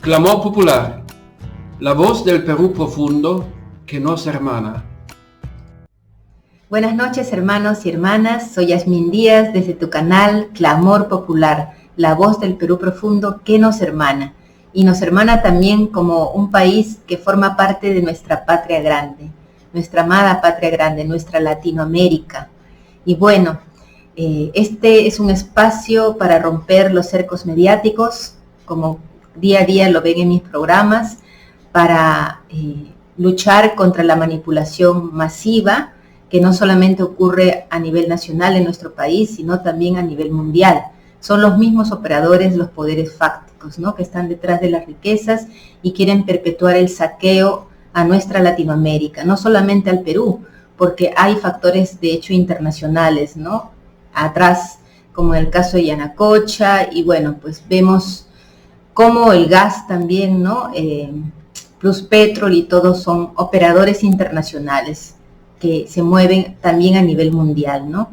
Clamor popular, la voz del Perú profundo que nos hermana. Buenas noches, hermanos y hermanas, soy Yasmín Díaz desde tu canal Clamor Popular, la voz del Perú profundo que nos hermana. Y nos hermana también como un país que forma parte de nuestra patria grande, nuestra amada patria grande, nuestra Latinoamérica. Y bueno, este es un espacio para romper los cercos mediáticos, como día a día lo ven en mis programas, para luchar contra la manipulación masiva que no solamente ocurre a nivel nacional en nuestro país, sino también a nivel mundial. Son los mismos operadores, los poderes fácticos, ¿no?, que están detrás de las riquezas y quieren perpetuar el saqueo a nuestra Latinoamérica, no solamente al Perú, porque hay factores de hecho internacionales, ¿no?, atrás, como en el caso de Yanacocha, y bueno, pues vemos cómo el gas también, ¿no?, Pluspetrol y todos son operadores internacionales que se mueven también a nivel mundial, ¿no?,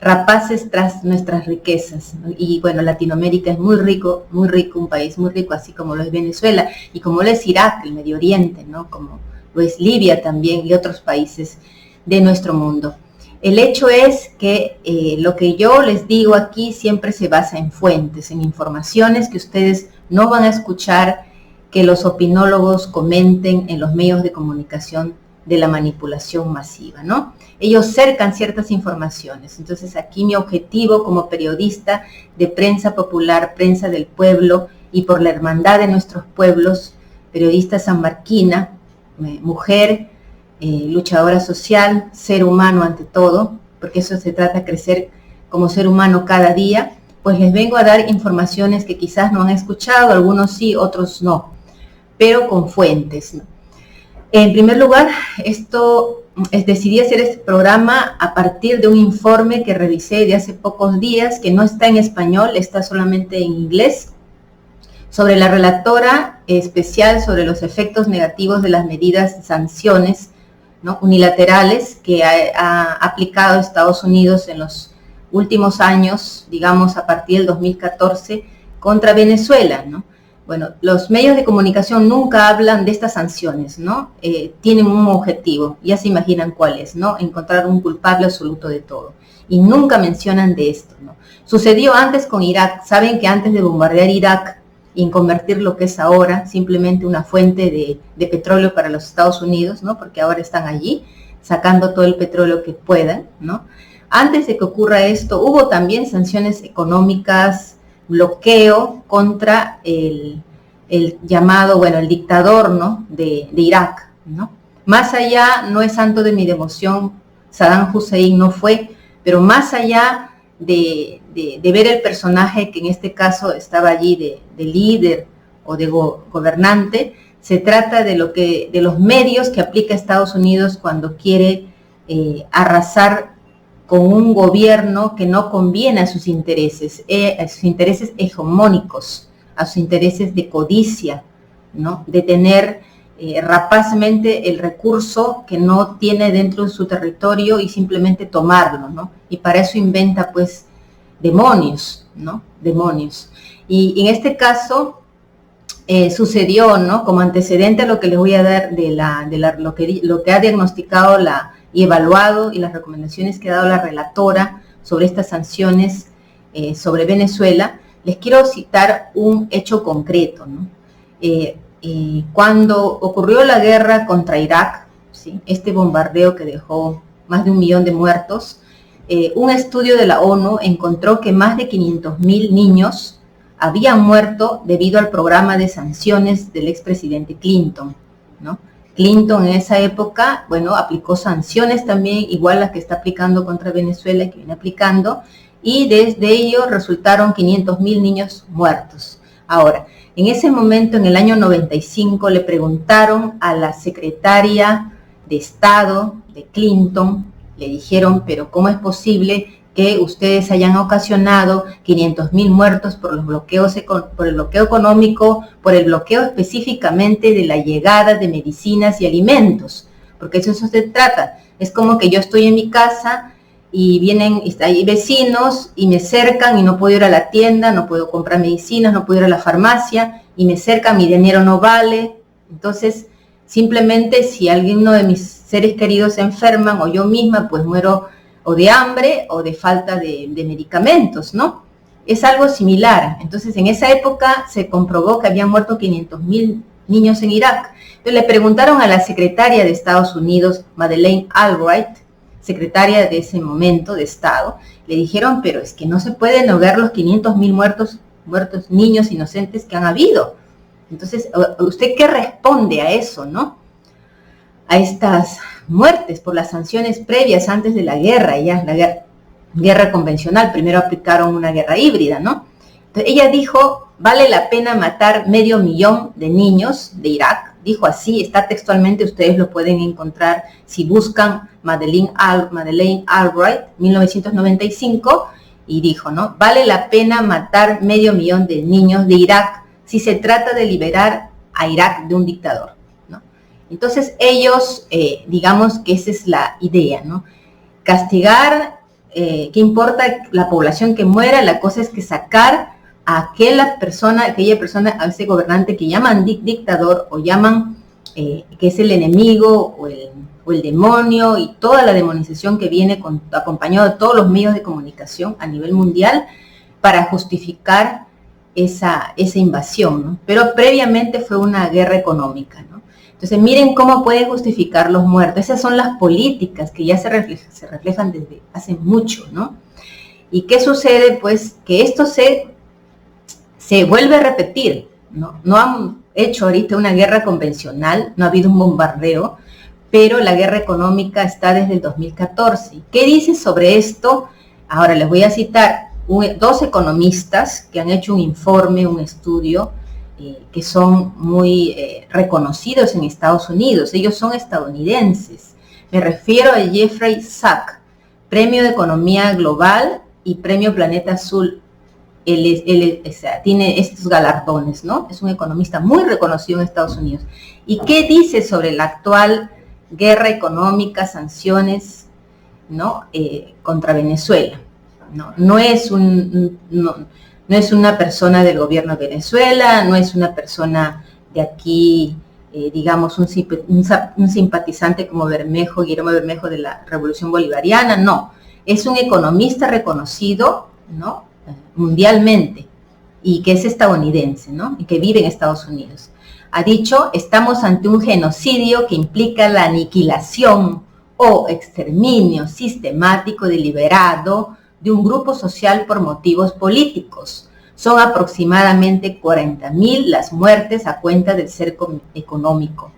rapaces tras nuestras riquezas, ¿no? Y bueno, Latinoamérica es muy rico, un país muy rico, así como lo es Venezuela, y como lo es Irak, el Medio Oriente, ¿no?, como lo es Libia también, y otros países de nuestro mundo. El hecho es que lo que yo les digo aquí siempre se basa en fuentes, en informaciones que ustedes no van a escuchar que los opinólogos comenten en los medios de comunicación de la manipulación masiva, ¿no? Ellos cercan ciertas informaciones. Entonces aquí mi objetivo como periodista de prensa popular, prensa del pueblo y por la hermandad de nuestros pueblos, periodista sanmarquina, mujer, luchadora social, ser humano ante todo, porque eso se trata de crecer como ser humano cada día, pues les vengo a dar informaciones que quizás no han escuchado, algunos sí, otros no, pero con fuentes, ¿no? En primer lugar, decidí hacer este programa a partir de un informe que revisé de hace pocos días, que no está en español, está solamente en inglés, sobre la relatora especial sobre los efectos negativos de las medidas, sanciones, ¿no?, unilaterales que ha aplicado Estados Unidos en los últimos años, digamos a partir del 2014, contra Venezuela, ¿no? Bueno, los medios de comunicación nunca hablan de estas sanciones, ¿no? Tienen un objetivo, ya se imaginan cuál es, ¿no? Encontrar un culpable absoluto de todo. Y nunca mencionan de esto, ¿no? Sucedió antes con Irak. Saben que antes de bombardear Irak y convertir lo que es ahora simplemente una fuente de petróleo para los Estados Unidos, ¿no?, porque ahora están allí sacando todo el petróleo que puedan, ¿no? Antes de que ocurra esto, hubo también sanciones económicas, bloqueo contra el llamado, bueno, el dictador, ¿no?, de Irak, ¿no? Más allá, no es santo de mi devoción, Saddam Hussein no fue, pero más allá de ver el personaje que en este caso estaba allí de líder o de gobernante, se trata de los medios que aplica Estados Unidos cuando quiere arrasar con un gobierno que no conviene a sus intereses hegemónicos, a sus intereses de codicia, ¿no?, de tener rapazmente el recurso que no tiene dentro de su territorio y simplemente tomarlo, ¿no? Y para eso inventa, pues, demonios, ¿no? Demonios. Y en este caso sucedió, ¿no?, como antecedente a lo que les voy a dar lo que ha diagnosticado y evaluado y las recomendaciones que ha dado la relatora sobre estas sanciones sobre Venezuela, les quiero citar un hecho concreto, ¿no? Cuando ocurrió la guerra contra Irak, ¿sí?, este bombardeo que dejó más de 1 millón de muertos, un estudio de la ONU encontró que más de 500.000 niños habían muerto debido al programa de sanciones del expresidente Clinton, ¿no? Clinton en esa época, bueno, aplicó sanciones también, igual las que está aplicando contra Venezuela y que viene aplicando, y desde ello resultaron 500.000 niños muertos. Ahora, en ese momento, en el año 95, le preguntaron a la secretaria de Estado de Clinton, le dijeron, pero ¿cómo es posible que ustedes hayan ocasionado 500.000 muertos por el bloqueo económico, por el bloqueo específicamente de la llegada de medicinas y alimentos? Porque eso se trata. Es como que yo estoy en mi casa y vienen, hay vecinos y me cercan y no puedo ir a la tienda, no puedo comprar medicinas, no puedo ir a la farmacia y me cercan, mi dinero no vale. Entonces, simplemente si alguno de mis seres queridos se enferman o yo misma, pues muero o de hambre o de falta de medicamentos, ¿no? Es algo similar. Entonces, en esa época se comprobó que habían muerto 500,000 niños en Irak. Entonces, le preguntaron a la secretaria de Estados Unidos, Madeleine Albright, secretaria de ese momento de Estado, le dijeron, pero es que no se pueden negar los 500,000 muertos niños inocentes que han habido. Entonces, ¿usted qué responde a eso, no? A estas muertes por las sanciones previas antes de la guerra, ya la guerra convencional, primero aplicaron una guerra híbrida, ¿no? Entonces, ella dijo, vale la pena matar 500,000 de niños de Irak, dijo así, está textualmente, ustedes lo pueden encontrar si buscan Madeleine Albright, 1995, y dijo, ¿no? Vale la pena matar 500,000 de niños de Irak si se trata de liberar a Irak de un dictador, ¿no? Entonces ellos, digamos que esa es la idea, ¿no? Castigar, ¿qué importa la población que muera? La cosa es que sacar a aquella persona, a ese gobernante que llaman dictador o llaman que es el enemigo o el demonio y toda la demonización que viene acompañado de todos los medios de comunicación a nivel mundial para justificar esa invasión, ¿no? Pero previamente fue una guerra económica, ¿no? Entonces miren cómo puede justificar los muertos. Esas son las políticas que ya se reflejan desde hace mucho, ¿no? ¿Y qué sucede? Pues que esto se vuelve a repetir, ¿no? No han hecho ahorita una guerra convencional, no ha habido un bombardeo, pero la guerra económica está desde el 2014. ¿Qué dice sobre esto? Ahora les voy a citar dos economistas que han hecho un informe, un estudio, que son muy reconocidos en Estados Unidos. Ellos son estadounidenses. Me refiero a Jeffrey Sachs, Premio de Economía Global y Premio Planeta Azul. Él tiene estos galardones, ¿no? Es un economista muy reconocido en Estados Unidos. ¿Y qué dice sobre la actual guerra económica, sanciones, ¿no? Contra Venezuela? No es una persona del gobierno de Venezuela, no es una persona de aquí, digamos, un simpatizante como Guillermo Bermejo de la Revolución Bolivariana, no. Es un economista reconocido, ¿no? Mundialmente, y que es estadounidense, ¿no? Y que vive en Estados Unidos. Ha dicho, estamos ante un genocidio que implica la aniquilación o exterminio sistemático deliberado de un grupo social por motivos políticos. Son aproximadamente 40,000 las muertes a cuenta del cerco económico.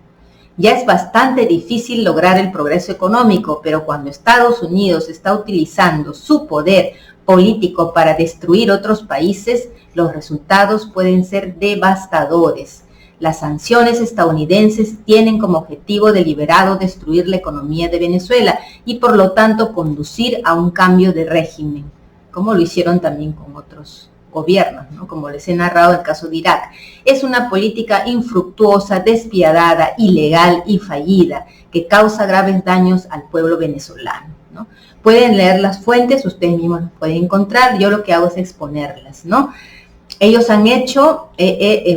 Ya es bastante difícil lograr el progreso económico, pero cuando Estados Unidos está utilizando su poder político para destruir otros países, los resultados pueden ser devastadores. Las sanciones estadounidenses tienen como objetivo deliberado destruir la economía de Venezuela y por lo tanto conducir a un cambio de régimen, como lo hicieron también con otros gobiernos, ¿no? Como les he narrado el caso de Irak. Es una política infructuosa, despiadada, ilegal y fallida que causa graves daños al pueblo venezolano, ¿no? Pueden leer las fuentes, ustedes mismos las pueden encontrar, yo lo que hago es exponerlas, ¿no? Ellos han hecho,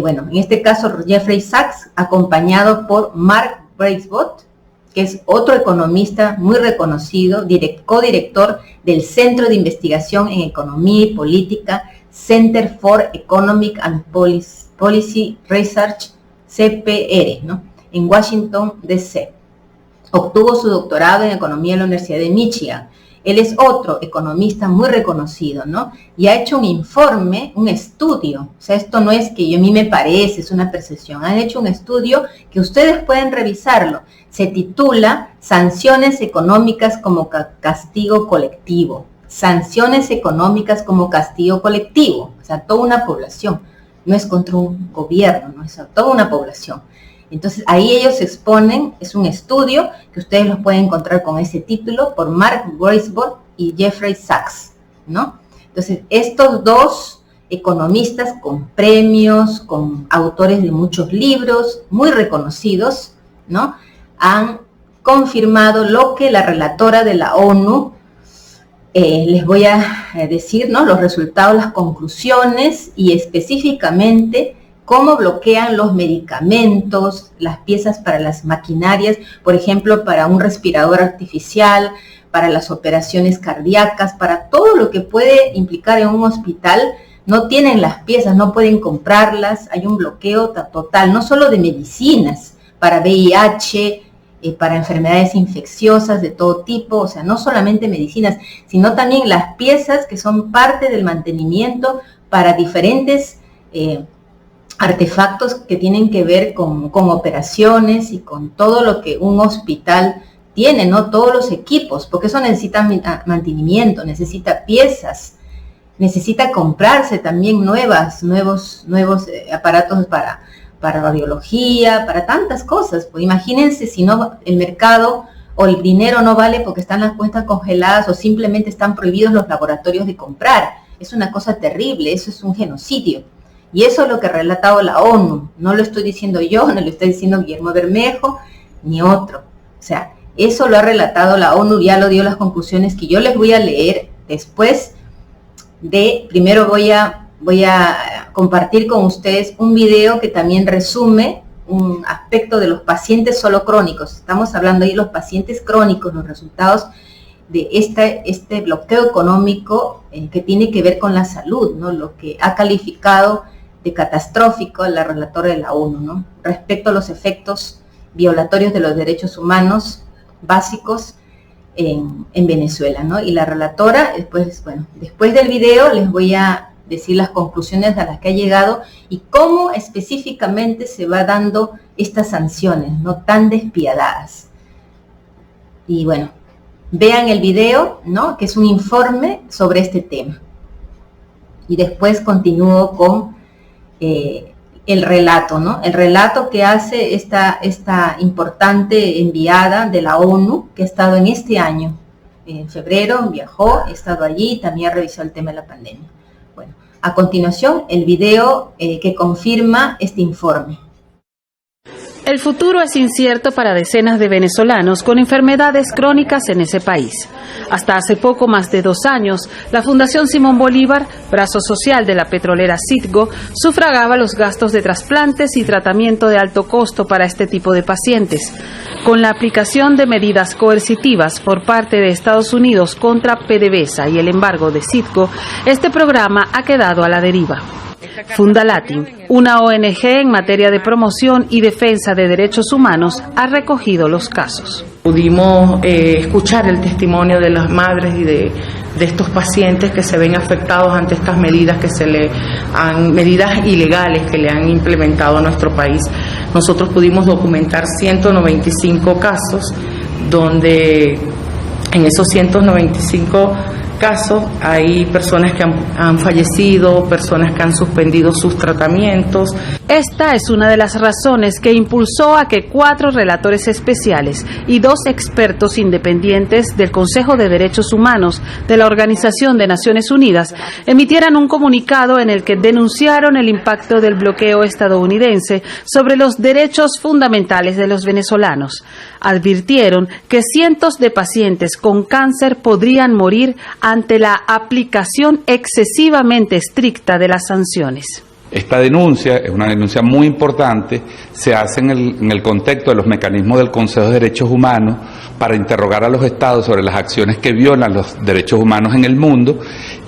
bueno, en este caso Jeffrey Sachs, acompañado por Mark Bracebutt, que es otro economista muy reconocido, codirector del Centro de Investigación en Economía y Política, Center for Economic and Policy Research, CPR, ¿no? En Washington, D.C. Obtuvo su doctorado en Economía en la Universidad de Michigan. Él es otro economista muy reconocido, ¿no? Y ha hecho un informe, un estudio. O sea, esto no es que a mí me parece, es una percepción. Han hecho un estudio que ustedes pueden revisarlo. Se titula Sanciones económicas como castigo colectivo. Sanciones económicas como castigo colectivo. O sea, toda una población. No es contra un gobierno, no es toda una población. Entonces, ahí ellos exponen, es un estudio que ustedes los pueden encontrar con ese título por Mark Bracebutt y Jeffrey Sachs, ¿no? Entonces, estos dos economistas con premios, con autores de muchos libros, muy reconocidos, ¿no? Han confirmado lo que la relatora de la ONU, les voy a decir, ¿no?, los resultados, las conclusiones y específicamente cómo bloquean los medicamentos, las piezas para las maquinarias, por ejemplo, para un respirador artificial, para las operaciones cardíacas, para todo lo que puede implicar en un hospital. No tienen las piezas, no pueden comprarlas, hay un bloqueo total, no solo de medicinas, para VIH, para enfermedades infecciosas de todo tipo, o sea, no solamente medicinas, sino también las piezas que son parte del mantenimiento para diferentes artefactos que tienen que ver con operaciones y con todo lo que un hospital tiene, ¿no? Todos los equipos, porque eso necesita mantenimiento, necesita piezas, necesita comprarse también nuevos aparatos para radiología, para tantas cosas. Pues imagínense si no, el mercado o el dinero no vale porque están las cuentas congeladas o simplemente están prohibidos los laboratorios de comprar. Es una cosa terrible, eso es un genocidio. Y eso es lo que ha relatado la ONU. No lo estoy diciendo yo, no lo estoy diciendo Guillermo Bermejo, ni otro. O sea, eso lo ha relatado la ONU, ya lo dio las conclusiones que yo les voy a leer después de, primero voy a compartir con ustedes un video que también resume un aspecto de los pacientes solo crónicos. Estamos hablando ahí de los pacientes crónicos, los resultados de este bloqueo económico que tiene que ver con la salud, ¿no? Lo que ha calificado de catastrófico la relatora de la ONU, ¿no?, respecto a los efectos violatorios de los derechos humanos básicos en Venezuela, ¿no? Y la relatora, después del video les voy a decir las conclusiones a las que ha llegado y cómo específicamente se va dando estas sanciones, no tan despiadadas. Y bueno, vean el video, ¿no?, que es un informe sobre este tema. Y después continúo con el relato, ¿no? El relato que hace esta importante enviada de la ONU, que ha estado en este año, en febrero, viajó, ha estado allí, también ha revisado el tema de la pandemia. Bueno, a continuación, el video que confirma este informe. El futuro es incierto para decenas de venezolanos con enfermedades crónicas en ese país. Hasta hace poco más de 2 años, la Fundación Simón Bolívar, brazo social de la petrolera Citgo, sufragaba los gastos de trasplantes y tratamiento de alto costo para este tipo de pacientes. Con la aplicación de medidas coercitivas por parte de Estados Unidos contra PDVSA y el embargo de Citgo, este programa ha quedado a la deriva. Fundalatin, una ONG en materia de promoción y defensa de derechos humanos, ha recogido los casos. Pudimos escuchar el testimonio de las madres y de estos pacientes que se ven afectados ante estas medidas medidas ilegales que le han implementado a nuestro país. Nosotros pudimos documentar 195 casos, donde en esos 195 casos hay personas que han fallecido, personas que han suspendido sus tratamientos. Esta es una de las razones que impulsó a que 4 relatores especiales y 2 expertos independientes del Consejo de Derechos Humanos de la Organización de Naciones Unidas emitieran un comunicado en el que denunciaron el impacto del bloqueo estadounidense sobre los derechos fundamentales de los venezolanos. Advirtieron que cientos de pacientes con cáncer podrían morir ante la aplicación excesivamente estricta de las sanciones. Esta denuncia es una denuncia muy importante, se hace en el contexto de los mecanismos del Consejo de Derechos Humanos para interrogar a los estados sobre las acciones que violan los derechos humanos en el mundo,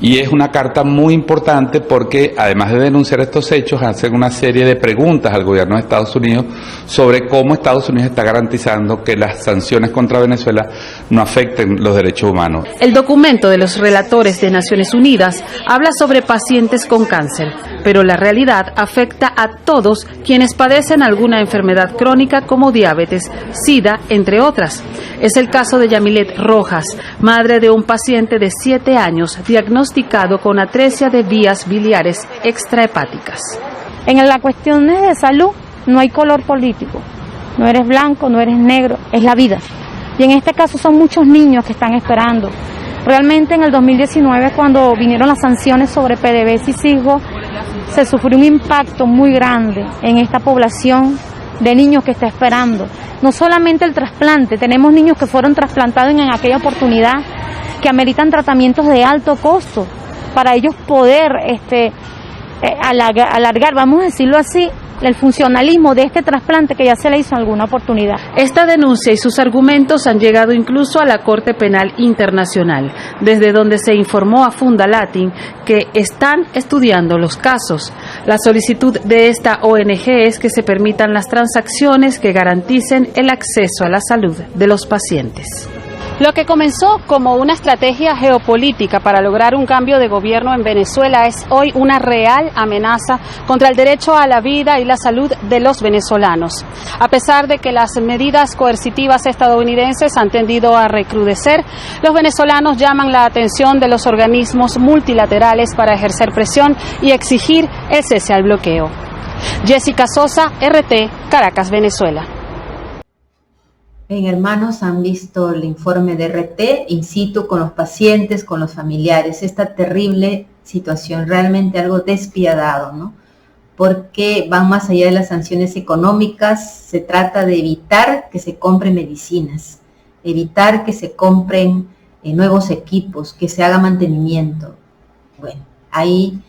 y es una carta muy importante porque además de denunciar estos hechos hacen una serie de preguntas al gobierno de Estados Unidos sobre cómo Estados Unidos está garantizando que las sanciones contra Venezuela no afecten los derechos humanos. El documento de los relatores de Naciones Unidas habla sobre pacientes con cáncer, pero la realidad afecta a todos quienes padecen alguna enfermedad crónica como diabetes, SIDA, entre otras. Es el caso de Yamilet Rojas, madre de un paciente de 7 años diagnosticado con atresia de vías biliares extrahepáticas. En las cuestiones de salud no hay color político, no eres blanco, no eres negro, es la vida. Y en este caso son muchos niños que están esperando. Realmente en el 2019, cuando vinieron las sanciones sobre PDVSA y Citgo, se sufrió un impacto muy grande en esta población de niños que está esperando. No solamente el trasplante, tenemos niños que fueron trasplantados en aquella oportunidad que ameritan tratamientos de alto costo para ellos poder alargar, vamos a decirlo así, el funcionalismo de este trasplante que ya se le hizo en alguna oportunidad. Esta denuncia y sus argumentos han llegado incluso a la Corte Penal Internacional, desde donde se informó a Fundalatin que están estudiando los casos. La solicitud de esta ONG es que se permitan las transacciones que garanticen el acceso a la salud de los pacientes. Lo que comenzó como una estrategia geopolítica para lograr un cambio de gobierno en Venezuela es hoy una real amenaza contra el derecho a la vida y la salud de los venezolanos. A pesar de que las medidas coercitivas estadounidenses han tendido a recrudecer, los venezolanos llaman la atención de los organismos multilaterales para ejercer presión y exigir el cese al bloqueo. Jessica Sosa, RT, Caracas, Venezuela. Bien, hermanos, han visto el informe de RT, in situ, con los pacientes, con los familiares, esta terrible situación, realmente algo despiadado, ¿no? Porque van más allá de las sanciones económicas, se trata de evitar que se compren medicinas, evitar que se compren nuevos equipos, que se haga mantenimiento. Bueno, ahí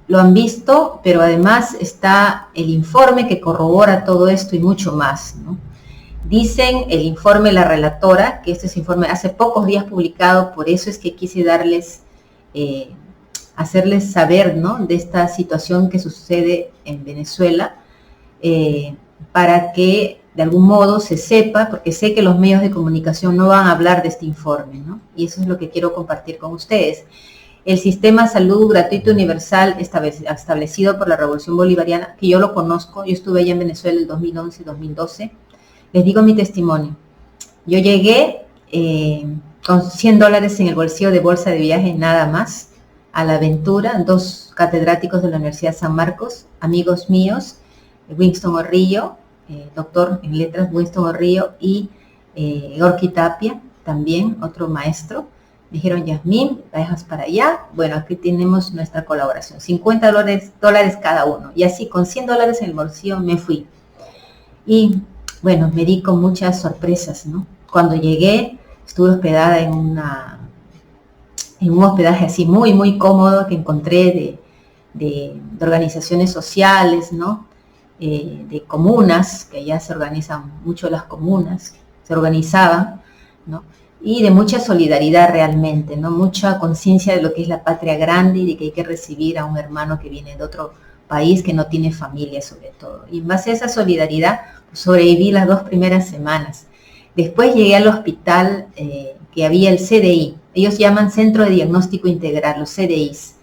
lo han visto, pero además está el informe que corrobora todo esto y mucho más, ¿no? Dicen el informe, la relatora, que este es informe hace pocos días publicado, por eso es que quise darles, hacerles saber, ¿no?, de esta situación que sucede en Venezuela, para que de algún modo se sepa, porque sé que los medios de comunicación no van a hablar de este informe, ¿no? Y eso es lo que quiero compartir con ustedes. El sistema de salud gratuito universal establecido por la Revolución Bolivariana, que yo lo conozco, yo estuve allá en Venezuela en 2011 y 2012, les digo mi testimonio. Yo llegué con $100 en el bolsillo de bolsa de viaje, nada más, a La Aventura, 2 catedráticos de la Universidad San Marcos, amigos míos, Winston Orrillo, doctor en letras, Winston Orrillo, y Gorky Tapia, también otro maestro. Me dijeron, Yasmín, viajas para allá. Bueno, aquí tenemos nuestra colaboración, $50 cada uno. Y así, con $100 en el bolsillo, me fui. Y bueno, me di con muchas sorpresas, ¿no? Cuando llegué, estuve hospedada en un hospedaje así muy, muy cómodo que encontré de organizaciones sociales, ¿no? De comunas, que allá se organizan mucho las comunas, se organizaban, ¿no? Y de mucha solidaridad realmente, ¿no? Mucha conciencia de lo que es la patria grande y de que hay que recibir a un hermano que viene de otro país, que no tiene familia sobre todo. Y en base a esa solidaridad, sobreviví las 2 primeras semanas. Después llegué al hospital que había el CDI. Ellos llaman Centro de Diagnóstico Integral, los CDIs,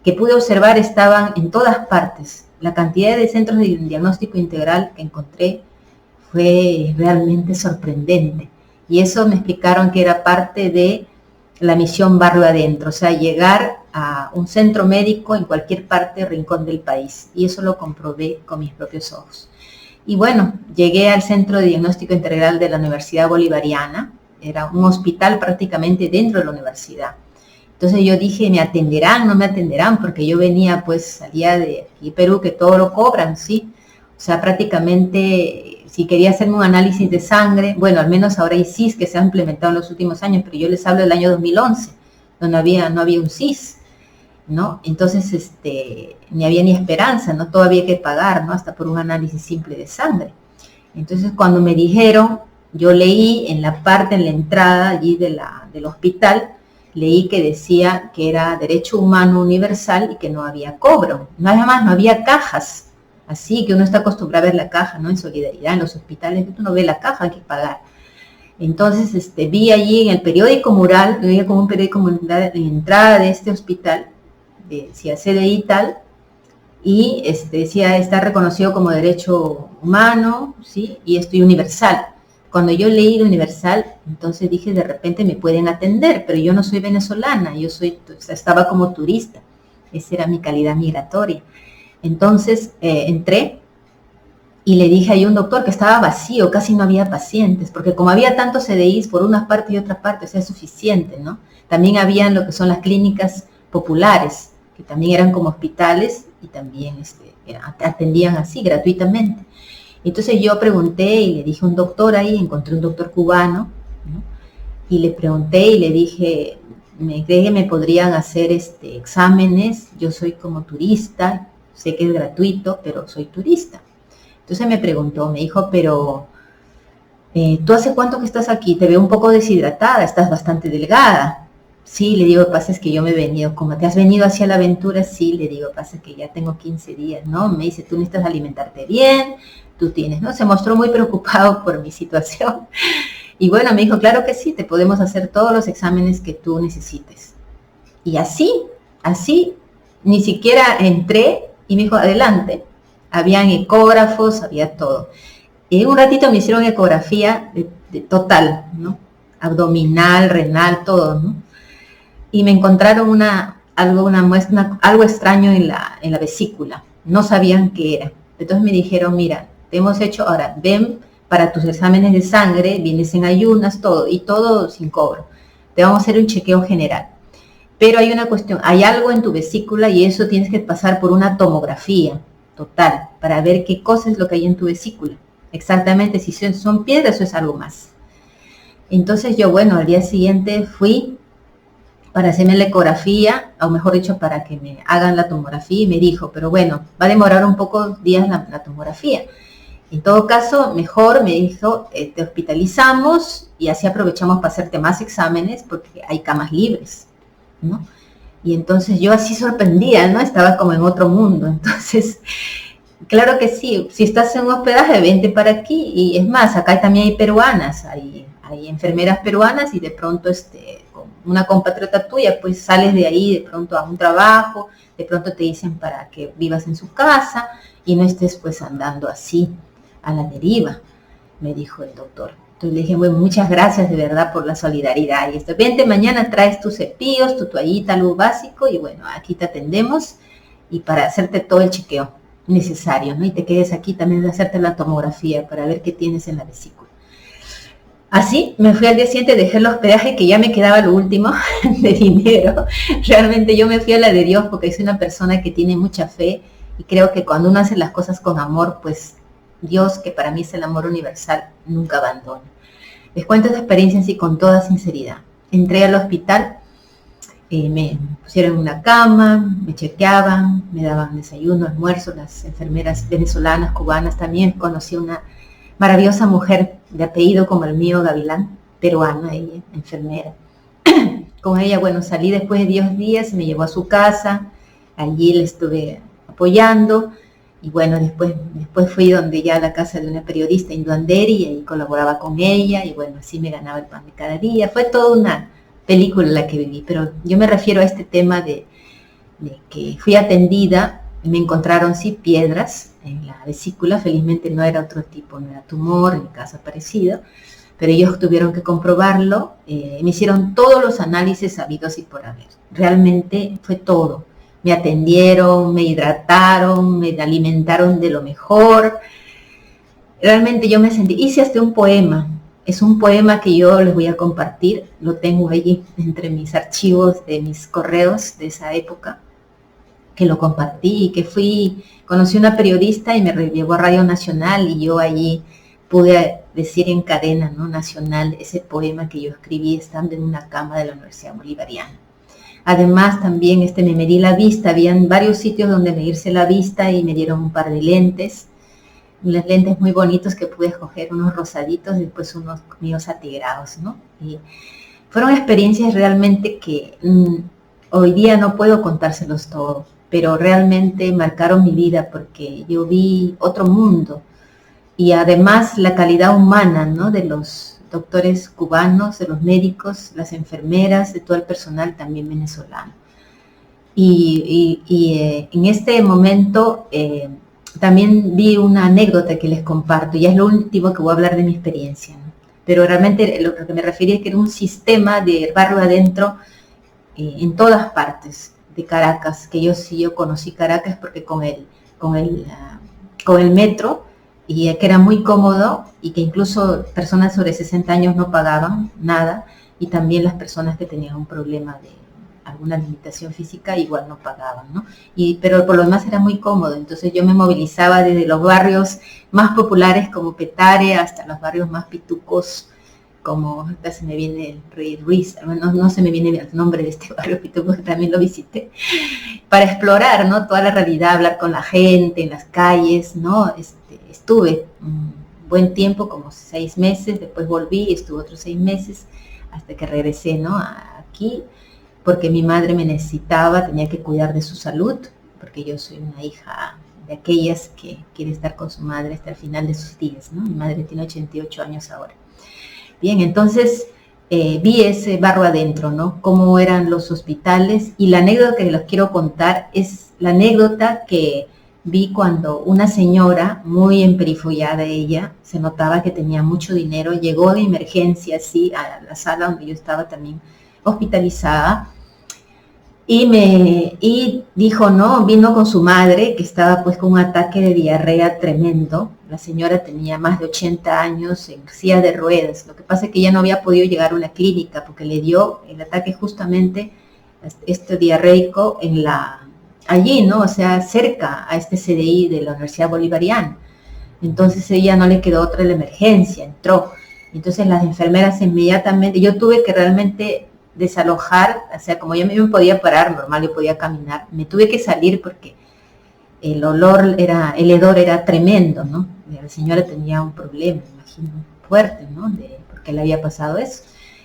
que pude observar estaban en todas partes. La cantidad de centros de diagnóstico integral que encontré fue realmente sorprendente. Y eso me explicaron que era parte de la misión Barrio Adentro, o sea, llegar a un centro médico en cualquier parte, rincón del país. Y eso lo comprobé con mis propios ojos. Y bueno, llegué al Centro de Diagnóstico Integral de la Universidad Bolivariana. Era un hospital prácticamente dentro de la universidad. Entonces yo dije, ¿me atenderán? ¿No me atenderán? Porque yo venía, pues, salía de aquí, Perú, que todo lo cobran, ¿sí? O sea, prácticamente, si quería hacerme un análisis de sangre, bueno, al menos ahora hay CIS que se han implementado en los últimos años, pero yo les hablo del año 2011, donde no había un CIS, ¿no? Entonces, ni había ni esperanza, ¿no? Todo había que pagar, ¿no? Hasta por un análisis simple de sangre. Entonces, cuando me dijeron, yo leí en la entrada allí del hospital, leí que decía que era derecho humano universal y que no había cobro. Nada más, no había cajas. Así que uno está acostumbrado a ver la caja, ¿no? En solidaridad, en los hospitales, uno ve la caja, hay que pagar. Entonces, vi allí en el periódico mural, veía como un periódico mural en entrada de este hospital, decía CDI tal, y decía, está reconocido como derecho humano, ¿sí? Y esto universal. Cuando yo leí lo universal, entonces dije, de repente me pueden atender, pero yo no soy venezolana, estaba como turista, esa era mi calidad migratoria. Entonces entré y le dije a un doctor que estaba vacío, casi no había pacientes, porque como había tantos CDIs por una parte y otra parte, o sea, es suficiente, ¿no? También habían lo que son las clínicas populares, que también eran como hospitales y también atendían así gratuitamente. Entonces yo pregunté y le dije a un doctor ahí, encontré un doctor cubano, ¿no? y le pregunté y le dije, ¿me cree que me podrían hacer exámenes? Yo soy como turista, sé que es gratuito, pero soy turista. Entonces me preguntó, me dijo, pero ¿tú hace cuánto que estás aquí? Te veo un poco deshidratada, estás bastante delgada. Sí, le digo, pasa es que yo me he venido, como te has venido hacia la aventura, sí, le digo, pasa es que ya tengo 15 días, ¿no? Me dice, tú necesitas alimentarte bien, tú tienes, ¿no? Se mostró muy preocupado por mi situación. Y bueno, me dijo, claro que sí, te podemos hacer todos los exámenes que tú necesites. Y así, ni siquiera entré y me dijo, adelante. Habían ecógrafos, había todo. Y en un ratito me hicieron ecografía de total, ¿no? Abdominal, renal, todo, ¿no? Y me encontraron algo extraño en la vesícula. No sabían qué era. Entonces me dijeron, mira, te hemos hecho, ahora ven para tus exámenes de sangre, vienes en ayunas, todo, y todo sin cobro. Te vamos a hacer un chequeo general. Pero hay una cuestión, hay algo en tu vesícula y eso tienes que pasar por una tomografía total para ver qué cosa es lo que hay en tu vesícula. Exactamente, si son piedras o es algo más. Entonces yo, bueno, al día siguiente fui para hacerme la ecografía, o mejor dicho, para que me hagan la tomografía, y me dijo, pero bueno, va a demorar un poco días la tomografía. En todo caso, mejor, me dijo, te hospitalizamos y así aprovechamos para hacerte más exámenes porque hay camas libres, ¿no? Y entonces yo así sorprendida, ¿no? Estaba como en otro mundo. Entonces, claro que sí, si estás en un hospedaje, vente para aquí. Y es más, acá también hay peruanas, hay enfermeras peruanas y de pronto una compatriota tuya, pues sales de ahí de pronto a un trabajo, de pronto te dicen para que vivas en su casa y no estés pues andando así a la deriva, me dijo el doctor. Entonces le dije, bueno, muchas gracias de verdad por la solidaridad. Y vente mañana, traes tus cepillos, tu toallita, lo básico, y bueno, aquí te atendemos y para hacerte todo el chequeo necesario, ¿no? Y te quedes aquí también de hacerte la tomografía para ver qué tienes en la vesícula. Así me fui al día siguiente, dejé el hospedaje, que ya me quedaba lo último de dinero. Realmente yo me fui a la de Dios porque soy una persona que tiene mucha fe y creo que cuando uno hace las cosas con amor, pues Dios, que para mí es el amor universal, nunca abandona. Les cuento esta experiencia así con toda sinceridad. Entré al hospital, me pusieron en una cama, me chequeaban, me daban desayuno, almuerzo, las enfermeras venezolanas, cubanas también. Conocí una maravillosa mujer de apellido como el mío, Gavilán, peruana, ella, enfermera. Con ella, bueno, salí después de 10 días, me llevó a su casa, allí le estuve apoyando. Y bueno, después fui donde ya a la casa de una periodista Induanderi y ahí colaboraba con ella y bueno, así me ganaba el pan de cada día. Fue toda una película la que viví, pero yo me refiero a este tema de que fui atendida y me encontraron sí piedras en la vesícula. Felizmente no era otro tipo, no era tumor, en mi caso parecido, pero ellos tuvieron que comprobarlo. Me hicieron todos los análisis habidos y por haber. Realmente fue todo. Me atendieron, me hidrataron, me alimentaron de lo mejor. Realmente yo me sentí, hice hasta un poema. Es un poema que yo les voy a compartir. Lo tengo allí entre mis archivos de mis correos de esa época, que lo compartí y que conocí una periodista y me llevó a Radio Nacional y yo allí pude decir en cadena, ¿no?, nacional, ese poema que yo escribí estando en una cama de la Universidad Bolivariana. Además también me medí la vista, habían varios sitios donde medirse la vista y me dieron un par de lentes, unos lentes muy bonitos que pude escoger, unos rosaditos y después unos míos atigrados, ¿no? Y fueron experiencias realmente que hoy día no puedo contárselos todo, pero realmente marcaron mi vida porque yo vi otro mundo y además la calidad humana, ¿no?, de los doctores cubanos, de los médicos, las enfermeras, de todo el personal también venezolano. Y en este momento también vi una anécdota que les comparto, y es lo último que voy a hablar de mi experiencia, ¿no? Pero realmente lo que me refería es que era un sistema de barrio adentro en todas partes de Caracas, que yo conocí Caracas porque con el metro, y que era muy cómodo y que incluso personas sobre 60 años no pagaban nada y también las personas que tenían un problema de alguna limitación física igual no pagaban, ¿no? Pero por lo demás era muy cómodo, entonces yo me movilizaba desde los barrios más populares como Petare hasta los barrios más pitucos como hasta se me viene el Rey Ruiz, no se me viene el nombre de este barrio, porque también lo visité, para explorar, ¿no? Toda la realidad, hablar con la gente en las calles, ¿no? Estuve un buen tiempo, como 6 meses, después volví, estuve otros 6 meses, hasta que regresé, ¿no? Aquí, porque mi madre me necesitaba, tenía que cuidar de su salud, porque yo soy una hija de aquellas que quiere estar con su madre hasta el final de sus días, ¿no? Mi madre tiene 88 años ahora. Bien, entonces vi ese barro adentro, ¿no? Cómo eran los hospitales, y la anécdota que les quiero contar es la anécdota que vi cuando una señora, muy emperifollada ella, se notaba que tenía mucho dinero, llegó de emergencia, así, a la sala donde yo estaba también hospitalizada, y dijo, no, vino con su madre, que estaba pues con un ataque de diarrea tremendo. La señora tenía más de 80 años, en silla de ruedas. Lo que pasa es que ella no había podido llegar a una clínica porque le dio el ataque justamente, diarreico, allí, ¿no? O sea, cerca a este CDI de la Universidad Bolivariana. Entonces ella no le quedó otra, la emergencia, entró. Entonces las enfermeras inmediatamente, yo tuve que realmente desalojar, o sea, como yo me podía parar normal, yo podía caminar, me tuve que salir porque el hedor era tremendo, ¿no? La señora tenía un problema, me imagino, fuerte, ¿no? Porque le había pasado eso.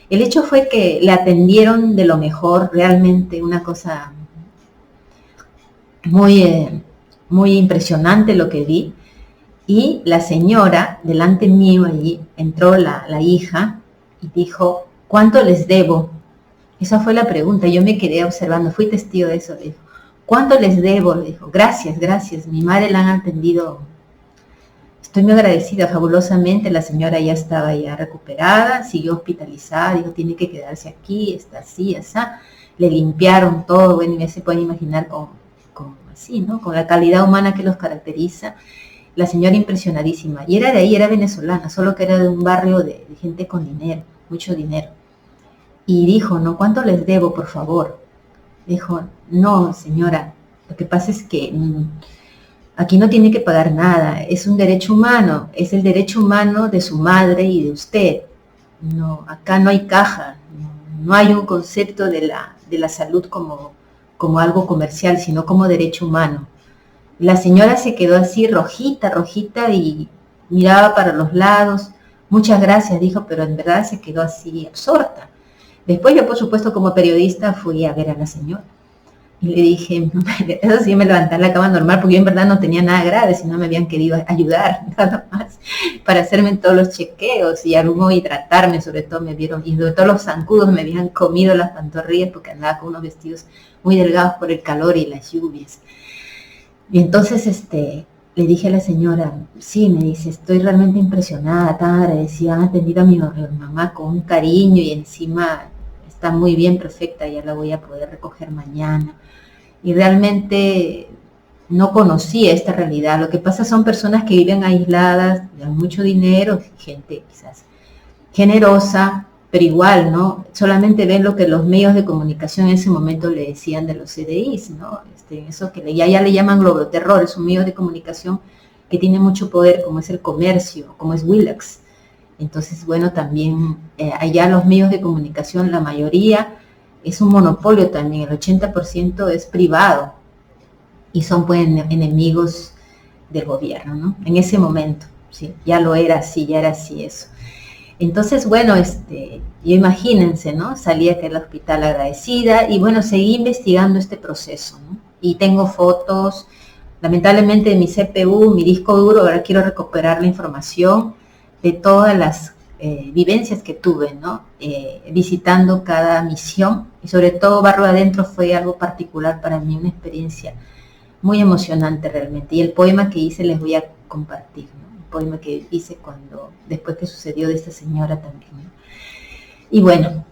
El hecho fue que le atendieron de lo mejor, realmente una cosa muy, muy impresionante lo que vi. Y la señora, delante mío allí, entró la hija y dijo, ¿cuánto les debo? Esa fue la pregunta, yo me quedé observando, fui testigo de eso. Le dijo, ¿cuánto les debo? Le dijo, gracias, mi madre la han atendido, estoy muy agradecida, fabulosamente. La señora ya estaba ya recuperada, siguió hospitalizada, dijo, tiene que quedarse aquí, está así, así. Le limpiaron todo, bueno, ya se pueden imaginar con así, ¿no? Con la calidad humana que los caracteriza. La señora impresionadísima, y era de ahí, era venezolana, solo que era de un barrio de gente con dinero, mucho dinero. Y dijo, no, ¿cuánto les debo, por favor? Dijo, no, señora, lo que pasa es que aquí no tiene que pagar nada, es un derecho humano, es el derecho humano de su madre y de usted. No, acá no hay caja, no hay un concepto de la salud como algo comercial, sino como derecho humano. La señora se quedó así rojita, y miraba para los lados. Muchas gracias, dijo, pero en verdad se quedó así absorta. Después yo, por supuesto, como periodista, fui a ver a la señora. Y le dije, eso sí, me levanté en la cama normal, porque yo en verdad no tenía nada grave, sino me habían querido ayudar, nada más, para hacerme todos los chequeos y algo hidratarme, sobre todo me vieron, y sobre todo los zancudos me habían comido las pantorrillas, porque andaba con unos vestidos muy delgados por el calor y las lluvias. Y entonces le dije a la señora, sí, me dice, estoy realmente impresionada, tan agradecida, han atendido a mi mamá con un cariño y encima está muy bien, perfecta, ya la voy a poder recoger mañana. Y realmente no conocía esta realidad. Lo que pasa son personas que viven aisladas, de mucho dinero, gente quizás generosa, pero igual, ¿no? Solamente ven lo que los medios de comunicación en ese momento le decían de los CDIs, ¿no? Eso que ya le llaman globoterror, es un medio de comunicación que tiene mucho poder, como es el comercio, como es Willax. Entonces, bueno, también allá los medios de comunicación, la mayoría es un monopolio también, el 80% es privado y son pues enemigos del gobierno, ¿no? En ese momento, sí, ya era así eso. Entonces, bueno, imagínense, ¿no? Salí acá del hospital agradecida y bueno, seguí investigando este proceso, ¿no? Y tengo fotos, lamentablemente de mi CPU, mi disco duro, ahora quiero recuperar la información de todas las vivencias que tuve, ¿no? Visitando cada misión y sobre todo Barro Adentro fue algo particular para mí, una experiencia muy emocionante realmente. Y el poema que hice les voy a compartir, ¿no? Un poema que hice después que sucedió de esta señora también, ¿no? Y bueno,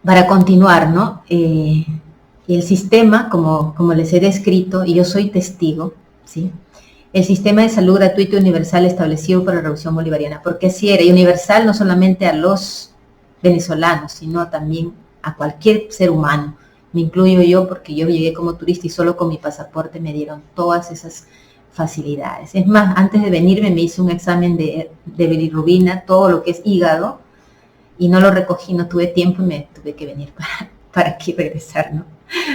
para continuar, ¿no? El sistema, como les he descrito, y yo soy testigo, ¿sí? El sistema de salud gratuito y universal establecido por la Revolución Bolivariana, porque así era, y universal no solamente a los venezolanos, sino también a cualquier ser humano. Me incluyo yo porque yo llegué como turista y solo con mi pasaporte me dieron todas esas facilidades. Es más, antes de venirme me hice un examen de bilirrubina, todo lo que es hígado, y no lo recogí, no tuve tiempo y me tuve que venir para aquí regresar, ¿no?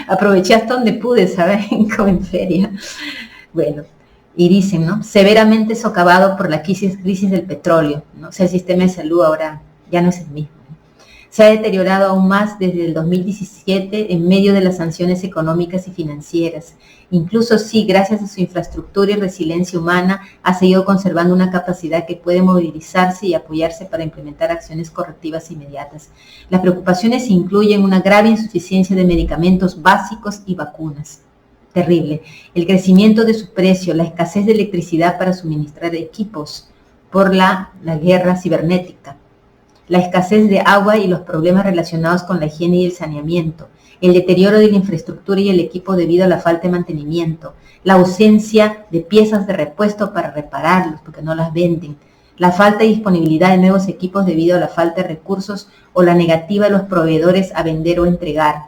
Aproveché hasta donde pude, ¿saben? Como en feria. Bueno, y dicen, ¿no? Severamente socavado por la crisis del petróleo, ¿no? O sea, el sistema de salud ahora ya no es el mismo, ¿no? Se ha deteriorado aún más desde el 2017 en medio de las sanciones económicas y financieras. Incluso sí, gracias a su infraestructura y resiliencia humana, ha seguido conservando una capacidad que puede movilizarse y apoyarse para implementar acciones correctivas inmediatas. Las preocupaciones incluyen una grave insuficiencia de medicamentos básicos y vacunas. Terrible. El crecimiento de su precio, la escasez de electricidad para suministrar equipos por la guerra cibernética, la escasez de agua y los problemas relacionados con la higiene y el saneamiento, el deterioro de la infraestructura y el equipo debido a la falta de mantenimiento, la ausencia de piezas de repuesto para repararlos porque no las venden, la falta de disponibilidad de nuevos equipos debido a la falta de recursos o la negativa de los proveedores a vender o entregar,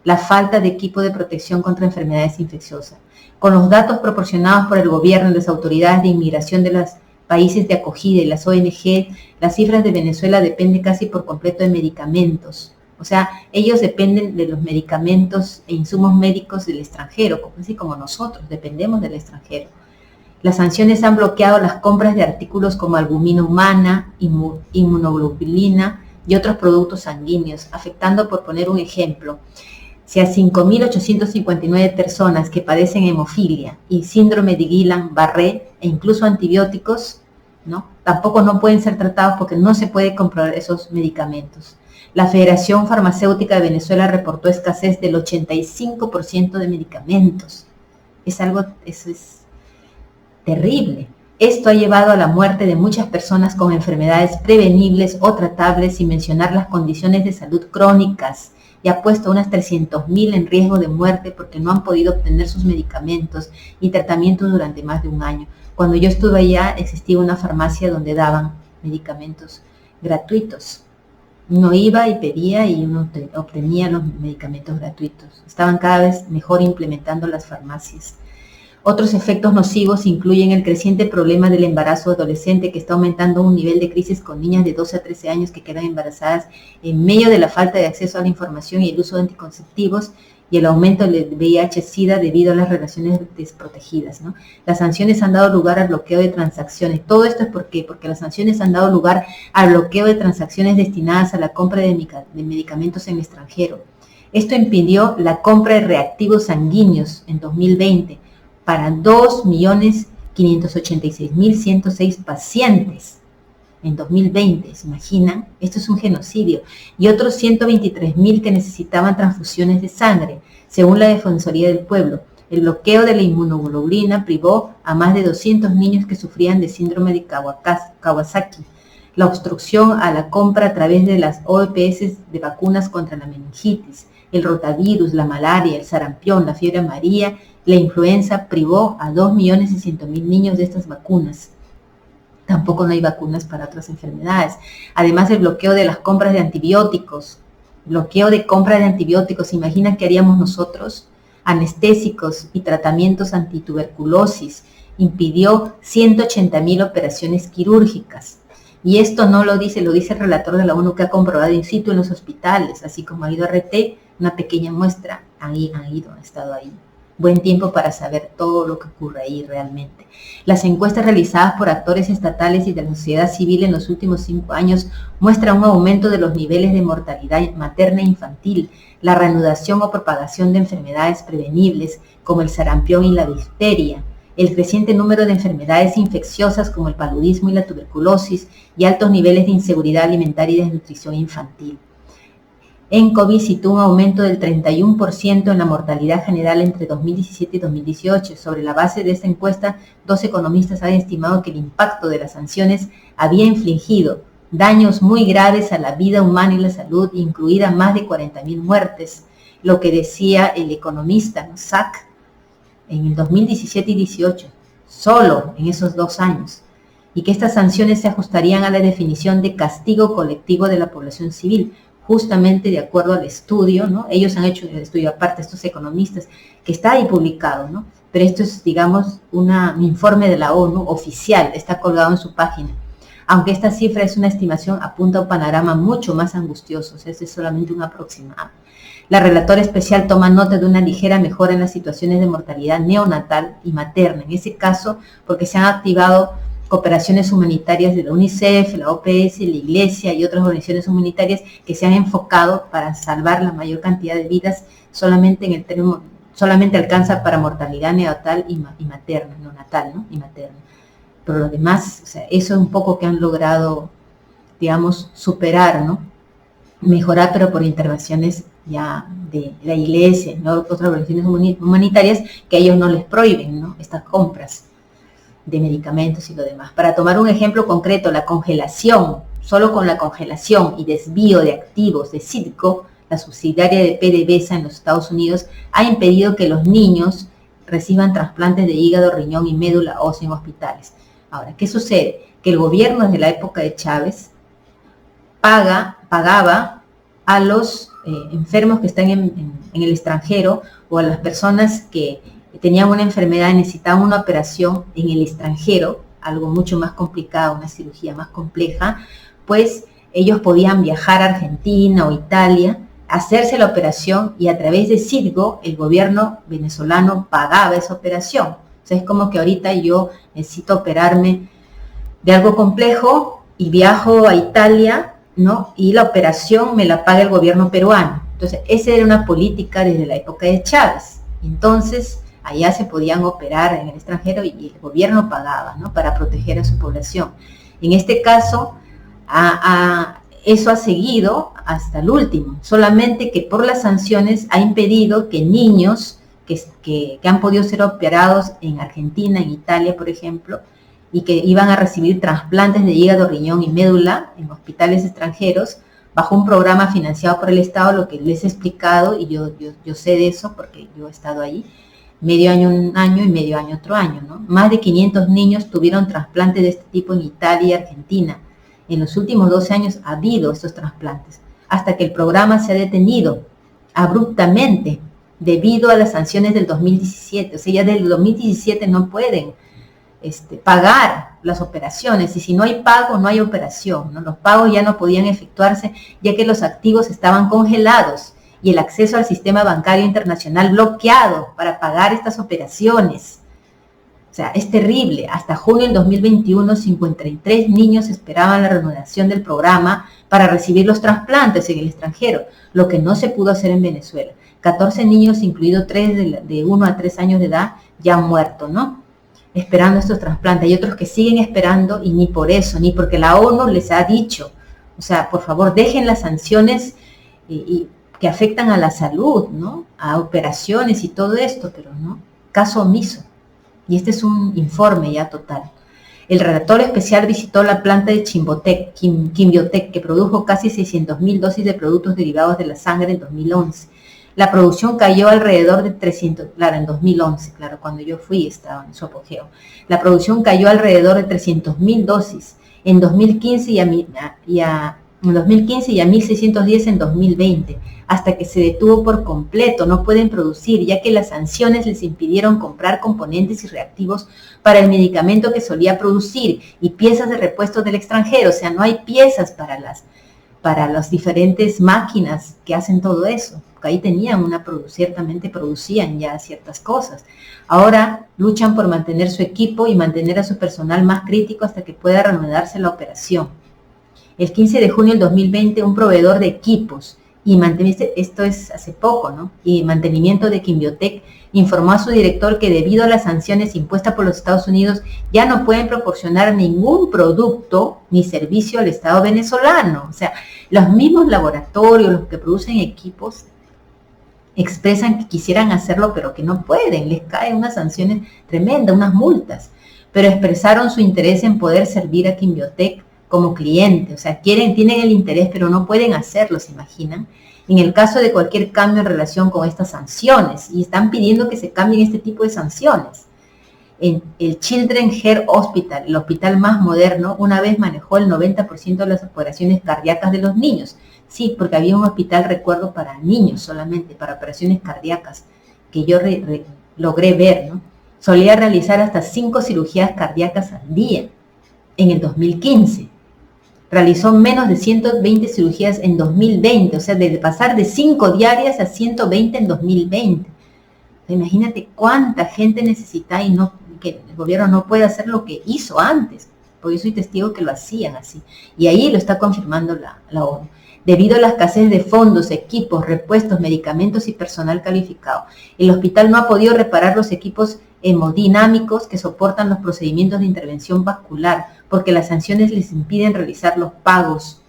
la falta de equipo de protección contra enfermedades infecciosas. Con los datos proporcionados por el gobierno y las autoridades de inmigración de los países de acogida y las ONG, las cifras de Venezuela dependen casi por completo de medicamentos. O sea, ellos dependen de los medicamentos e insumos médicos del extranjero, así como nosotros dependemos del extranjero. Las sanciones han bloqueado las compras de artículos como albumina humana, inmunoglobulina y otros productos sanguíneos, afectando, por poner un ejemplo, si a 5.859 personas que padecen hemofilia y síndrome de Guillain-Barré e incluso antibióticos, ¿no? Tampoco no pueden ser tratados porque no se puede comprar esos medicamentos. La Federación Farmacéutica de Venezuela reportó escasez del 85% de medicamentos. Eso es terrible. Esto ha llevado a la muerte de muchas personas con enfermedades prevenibles o tratables, sin mencionar las condiciones de salud crónicas, y ha puesto a unas 300.000 en riesgo de muerte porque no han podido obtener sus medicamentos y tratamientos durante más de un año. Cuando yo estuve allá existía una farmacia donde daban medicamentos gratuitos. Uno iba y pedía y uno obtenía los medicamentos gratuitos. Estaban cada vez mejor implementando las farmacias. Otros efectos nocivos incluyen el creciente problema del embarazo adolescente, que está aumentando a un nivel de crisis con niñas de 12 a 13 años que quedan embarazadas en medio de la falta de acceso a la información y el uso de anticonceptivos, y el aumento del VIH-Sida debido a las relaciones desprotegidas, ¿no? Las sanciones han dado lugar al bloqueo de transacciones. Todo esto es porque las sanciones han dado lugar al bloqueo de transacciones destinadas a la compra de medicamentos en el extranjero. Esto impidió la compra de reactivos sanguíneos en 2020 para 2.586.106 pacientes en 2020, ¿se imaginan? Esto es un genocidio. Y otros 123.000 que necesitaban transfusiones de sangre, según la Defensoría del Pueblo. El bloqueo de la inmunoglobulina privó a más de 200 niños que sufrían de síndrome de Kawasaki. La obstrucción a la compra a través de las OPS de vacunas contra la meningitis, el rotavirus, la malaria, el sarampión, la fiebre amarilla, la influenza privó a 2.600.000 niños de estas vacunas. Tampoco no hay vacunas para otras enfermedades. Además, el bloqueo de las compras de antibióticos. Bloqueo de compra de antibióticos. ¿Se imaginan qué haríamos nosotros? Anestésicos y tratamientos antituberculosis. Impidió 180.000 operaciones quirúrgicas. Y esto no lo dice el relator de la ONU, que ha comprobado in situ en los hospitales, así como ha ido a RT, una pequeña muestra, ha estado ahí. Buen tiempo para saber todo lo que ocurre ahí realmente. Las encuestas realizadas por actores estatales y de la sociedad civil en los últimos 5 años muestran un aumento de los niveles de mortalidad materna e infantil, la reanudación o propagación de enfermedades prevenibles como el sarampión y la difteria, el creciente número de enfermedades infecciosas como el paludismo y la tuberculosis y altos niveles de inseguridad alimentaria y desnutrición infantil. ENCOVI citó un aumento del 31% en la mortalidad general entre 2017 y 2018. Sobre la base de esta encuesta, 2 economistas han estimado que el impacto de las sanciones había infligido daños muy graves a la vida humana y la salud, incluida más de 40.000 muertes, lo que decía el economista, ¿no?, Sack, en el 2017 y 2018, solo en esos 2 años, y que estas sanciones se ajustarían a la definición de castigo colectivo de la población civil, justamente de acuerdo al estudio, ¿no? Ellos han hecho el estudio aparte, estos economistas, que está ahí publicado, ¿no? Pero esto es, digamos, un informe de la ONU oficial, está colgado en su página. Aunque esta cifra es una estimación, apunta a un panorama mucho más angustioso, o sea, es solamente un aproximado. La relatora especial toma nota de una ligera mejora en las situaciones de mortalidad neonatal y materna, en ese caso porque se han activado cooperaciones humanitarias de la UNICEF, la OPS, la Iglesia y otras organizaciones humanitarias que se han enfocado para salvar la mayor cantidad de vidas, solamente alcanza para mortalidad neonatal y materna, neonatal, ¿no? Y materna. Pero lo demás, o sea, eso es un poco que han logrado, digamos, superar, ¿no? Mejorar, pero por intervenciones ya de la Iglesia, ¿no? Otras organizaciones humanitarias que a ellos no les prohíben, ¿no? Estas compras de medicamentos y lo demás. Para tomar un ejemplo concreto, la congelación, solo con la congelación y desvío de activos de Citgo, la subsidiaria de PDVSA en los Estados Unidos, ha impedido que los niños reciban trasplantes de hígado, riñón y médula ósea en hospitales. Ahora, ¿qué sucede? Que el gobierno desde la época de Chávez pagaba a los enfermos que están en el extranjero o a las personas que tenían una enfermedad y necesitaban una operación en el extranjero, algo mucho más complicado, una cirugía más compleja, pues ellos podían viajar a Argentina o Italia, hacerse la operación y a través de Citgo el gobierno venezolano pagaba esa operación. O sea, es como que ahorita yo necesito operarme de algo complejo y viajo a Italia, ¿no? Y la operación me la paga el gobierno peruano. Entonces, esa era una política desde la época de Chávez. Entonces, allá se podían operar en el extranjero y el gobierno pagaba, ¿no? Para proteger a su población. En este caso, eso ha seguido hasta el último, solamente que por las sanciones ha impedido que niños que han podido ser operados en Argentina, en Italia, por ejemplo, y que iban a recibir trasplantes de hígado, riñón y médula en hospitales extranjeros, bajo un programa financiado por el Estado, lo que les he explicado, y yo sé de eso porque yo he estado ahí, medio año un año y medio año otro año, ¿no? Más de 500 niños tuvieron trasplantes de este tipo en Italia y Argentina. En los últimos 12 años ha habido estos trasplantes, hasta que el programa se ha detenido abruptamente debido a las sanciones del 2017. O sea, ya del 2017 no pueden pagar las operaciones, y si no hay pago, no hay operación, ¿no? Los pagos ya no podían efectuarse, ya que los activos estaban congelados y el acceso al sistema bancario internacional bloqueado para pagar estas operaciones. O sea, es terrible. Hasta junio del 2021, 53 niños esperaban la reanudación del programa para recibir los trasplantes en el extranjero, lo que no se pudo hacer en Venezuela. 14 niños, incluidos 3 de 1 a 3 años de edad, ya han muerto, ¿no? Esperando estos trasplantes. Hay otros que siguen esperando y ni por eso, ni porque la ONU les ha dicho, o sea, por favor, dejen las sanciones que afectan a la salud, ¿no? A operaciones y todo esto, pero no, caso omiso. Y este es un informe ya total. El relator especial visitó la planta de Quimbiotec, que produjo casi 600.000 dosis de productos derivados de la sangre en 2011. La producción cayó alrededor de 300, claro, en 2011, claro, cuando yo fui estaba en su apogeo. La producción cayó alrededor de 300.000 dosis en 2015 y a 1.610 en 2020, hasta que se detuvo por completo. No pueden producir, ya que las sanciones les impidieron comprar componentes y reactivos para el medicamento que solía producir y piezas de repuesto del extranjero. O sea, no hay piezas para las diferentes máquinas que hacen todo eso, porque ahí tenían ciertamente producían ya ciertas cosas. Ahora luchan por mantener su equipo y mantener a su personal más crítico hasta que pueda reanudarse la operación. El 15 de junio del 2020, un proveedor de equipos y esto es hace poco, ¿no? Y mantenimiento de Quimbiotec informó a su director que debido a las sanciones impuestas por los Estados Unidos ya no pueden proporcionar ningún producto ni servicio al Estado venezolano. O sea, los mismos laboratorios, los que producen equipos, expresan que quisieran hacerlo, pero que no pueden. Les caen unas sanciones tremendas, unas multas. Pero expresaron su interés en poder servir a Quimbiotec como cliente. O sea, tienen el interés, pero no pueden hacerlo, ¿se imaginan? En el caso de cualquier cambio en relación con estas sanciones, y están pidiendo que se cambien este tipo de sanciones. En el Children's Heart Hospital, el hospital más moderno, una vez manejó el 90% de las operaciones cardíacas de los niños. Sí, porque había un hospital, recuerdo, para niños solamente, para operaciones cardíacas, que yo logré ver, ¿no? Solía realizar hasta 5 cirugías cardíacas al día en el 2015. Realizó menos de 120 cirugías en 2020, o sea, de pasar de 5 diarias a 120 en 2020. Imagínate cuánta gente necesita y que el gobierno no puede hacer lo que hizo antes, porque yo soy testigo que lo hacían así. Y ahí lo está confirmando la ONU. Debido a la escasez de fondos, equipos, repuestos, medicamentos y personal calificado, el hospital no ha podido reparar los equipos hemodinámicos que soportan los procedimientos de intervención vascular, porque las sanciones les impiden realizar los pagos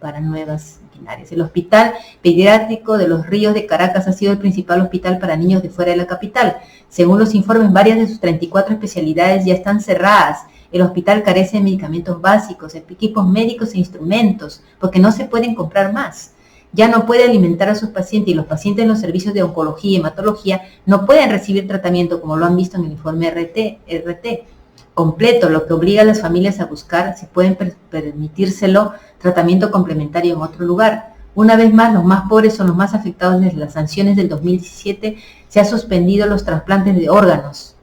para nuevas maquinarias. El Hospital Pediátrico de los Ríos de Caracas ha sido el principal hospital para niños de fuera de la capital. Según los informes, varias de sus 34 especialidades ya están cerradas. El hospital carece de medicamentos básicos, equipos médicos e instrumentos, porque no se pueden comprar más. Ya no puede alimentar a sus pacientes y los pacientes en los servicios de oncología y hematología no pueden recibir tratamiento, como lo han visto en el informe RT completo, lo que obliga a las familias a buscar, si pueden permitírselo, tratamiento complementario en otro lugar. Una vez más, los más pobres son los más afectados desde las sanciones del 2017. Se han suspendido los trasplantes de órganos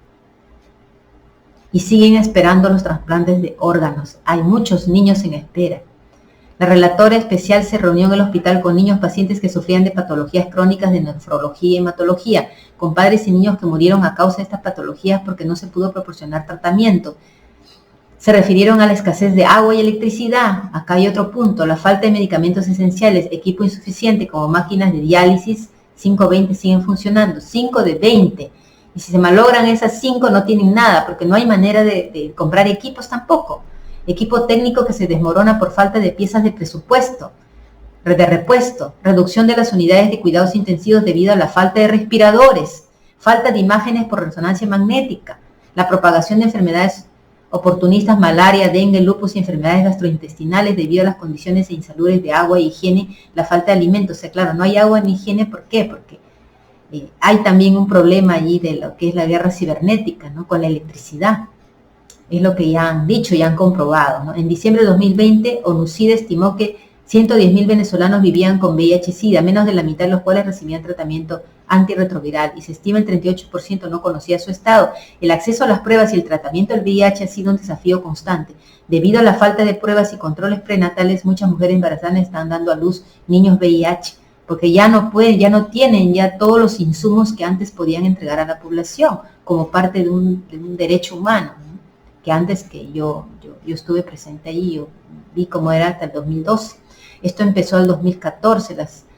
y siguen esperando los trasplantes de órganos. Hay muchos niños en espera. La relatora especial se reunió en el hospital con niños pacientes que sufrían de patologías crónicas de nefrología y hematología, con padres y niños que murieron a causa de estas patologías porque no se pudo proporcionar tratamiento. Se refirieron a la escasez de agua y electricidad. Acá hay otro punto, la falta de medicamentos esenciales, equipo insuficiente como máquinas de diálisis, 5-20 siguen funcionando, 5 de 20. Y si se malogran esas 5 no tienen nada, porque no hay manera de comprar equipos tampoco. Equipo técnico que se desmorona por falta de piezas de presupuesto, de repuesto, reducción de las unidades de cuidados intensivos debido a la falta de respiradores, falta de imágenes por resonancia magnética, la propagación de enfermedades oportunistas, malaria, dengue, lupus y enfermedades gastrointestinales debido a las condiciones insalubres de agua y higiene, la falta de alimentos. O sea, claro, no hay agua ni higiene, ¿por qué? Porque hay también un problema allí de lo que es la guerra cibernética, ¿no? Con la electricidad. Es lo que ya han dicho y han comprobado, ¿no? En diciembre de 2020, ONUCIDA estimó que 110.000 venezolanos vivían con VIH-Sida, menos de la mitad de los cuales recibían tratamiento antirretroviral, y se estima el 38% no conocía su estado. El acceso a las pruebas y el tratamiento del VIH ha sido un desafío constante. Debido a la falta de pruebas y controles prenatales, muchas mujeres embarazadas están dando a luz niños VIH, porque ya no tienen ya todos los insumos que antes podían entregar a la población, como parte de un derecho humano, ¿no? Que antes que yo estuve presente ahí, yo vi cómo era hasta el 2012. Esto empezó en el 2014,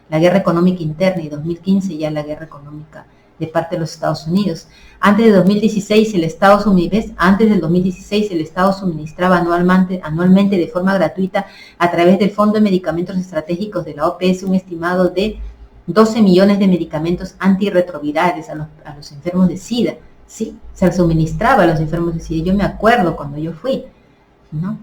la guerra económica interna, y 2015 ya la guerra económica de parte de los Estados Unidos. Antes del 2016 el Estado suministraba anualmente de forma gratuita a través del Fondo de Medicamentos Estratégicos de la OPS un estimado de 12 millones de medicamentos antirretrovirales a los enfermos de SIDA. Sí, se suministraba a los enfermos de SIDA. Yo me acuerdo cuando yo fui, ¿no?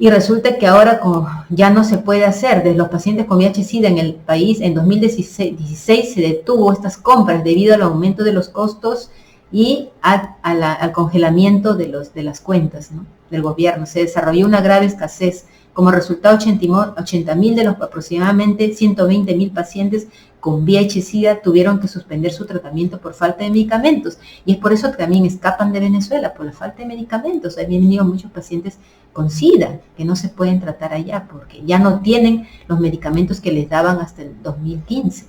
Y resulta que ahora, como ya no se puede hacer, de los pacientes con VIH-Sida en el país, en 2016 se detuvo estas compras debido al aumento de los costos y al congelamiento de las cuentas, ¿no? Del gobierno. Se desarrolló una grave escasez. Como resultado, 80.000 de los aproximadamente 120.000 pacientes con VIH-Sida tuvieron que suspender su tratamiento por falta de medicamentos. Y es por eso que también escapan de Venezuela, por la falta de medicamentos. Hay venido muchos pacientes con SIDA que no se pueden tratar allá porque ya no tienen los medicamentos que les daban hasta el 2015.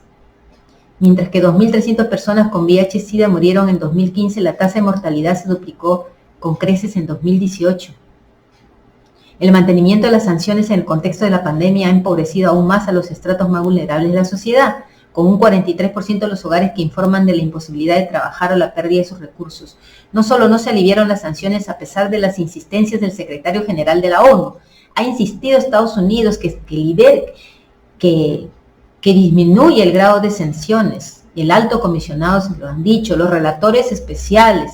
Mientras que 2.300 personas con VIH-Sida murieron en 2015, la tasa de mortalidad se duplicó con creces en 2018. El mantenimiento de las sanciones en el contexto de la pandemia ha empobrecido aún más a los estratos más vulnerables de la sociedad, con un 43% de los hogares que informan de la imposibilidad de trabajar o la pérdida de sus recursos. No solo no se aliviaron las sanciones a pesar de las insistencias del secretario general de la ONU, ha insistido Estados Unidos que disminuye el grado de sanciones. El alto comisionado se lo han dicho, los relatores especiales,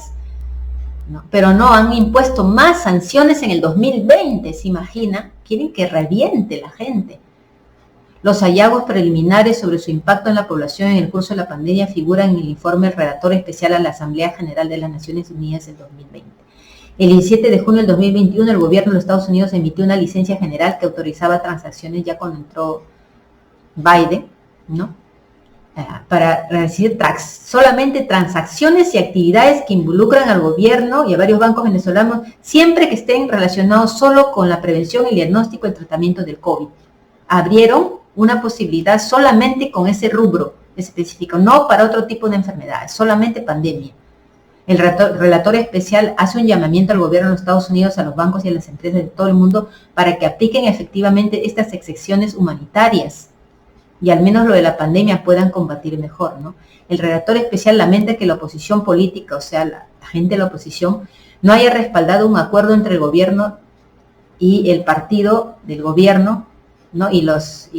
¿no? Pero no, han impuesto más sanciones en el 2020, ¿se imagina? Quieren que reviente la gente. Los hallazgos preliminares sobre su impacto en la población en el curso de la pandemia figuran en el informe del relator especial a la Asamblea General de las Naciones Unidas del 2020. El 17 de junio del 2021, el gobierno de los Estados Unidos emitió una licencia general que autorizaba transacciones ya cuando entró Biden, ¿no? Para decir solamente transacciones y actividades que involucran al gobierno y a varios bancos venezolanos, siempre que estén relacionados solo con la prevención, el diagnóstico y el tratamiento del COVID. Abrieron una posibilidad solamente con ese rubro específico, no para otro tipo de enfermedades, solamente pandemia. El relator especial hace un llamamiento al gobierno de los Estados Unidos, a los bancos y a las empresas de todo el mundo para que apliquen efectivamente estas excepciones humanitarias y al menos lo de la pandemia puedan combatir mejor, ¿no? El relator especial lamenta que la oposición política, o sea, la gente de la oposición, no haya respaldado un acuerdo entre el gobierno y el partido del gobierno, ¿no? y los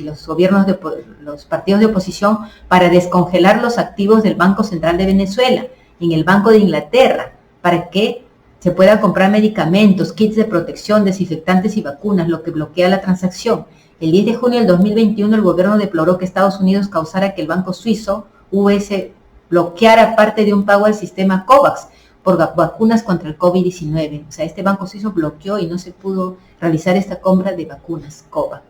partidos de oposición para descongelar los activos del Banco Central de Venezuela en el Banco de Inglaterra, para que se pueda comprar medicamentos, kits de protección, desinfectantes y vacunas, lo que bloquea la transacción. El 10 de junio del 2021 el gobierno deploró que Estados Unidos causara que el banco suizo UBS bloqueara parte de un pago al sistema COVAX por vacunas contra el COVID-19. O sea, este banco suizo bloqueó y no se pudo realizar esta compra de vacunas COVAX.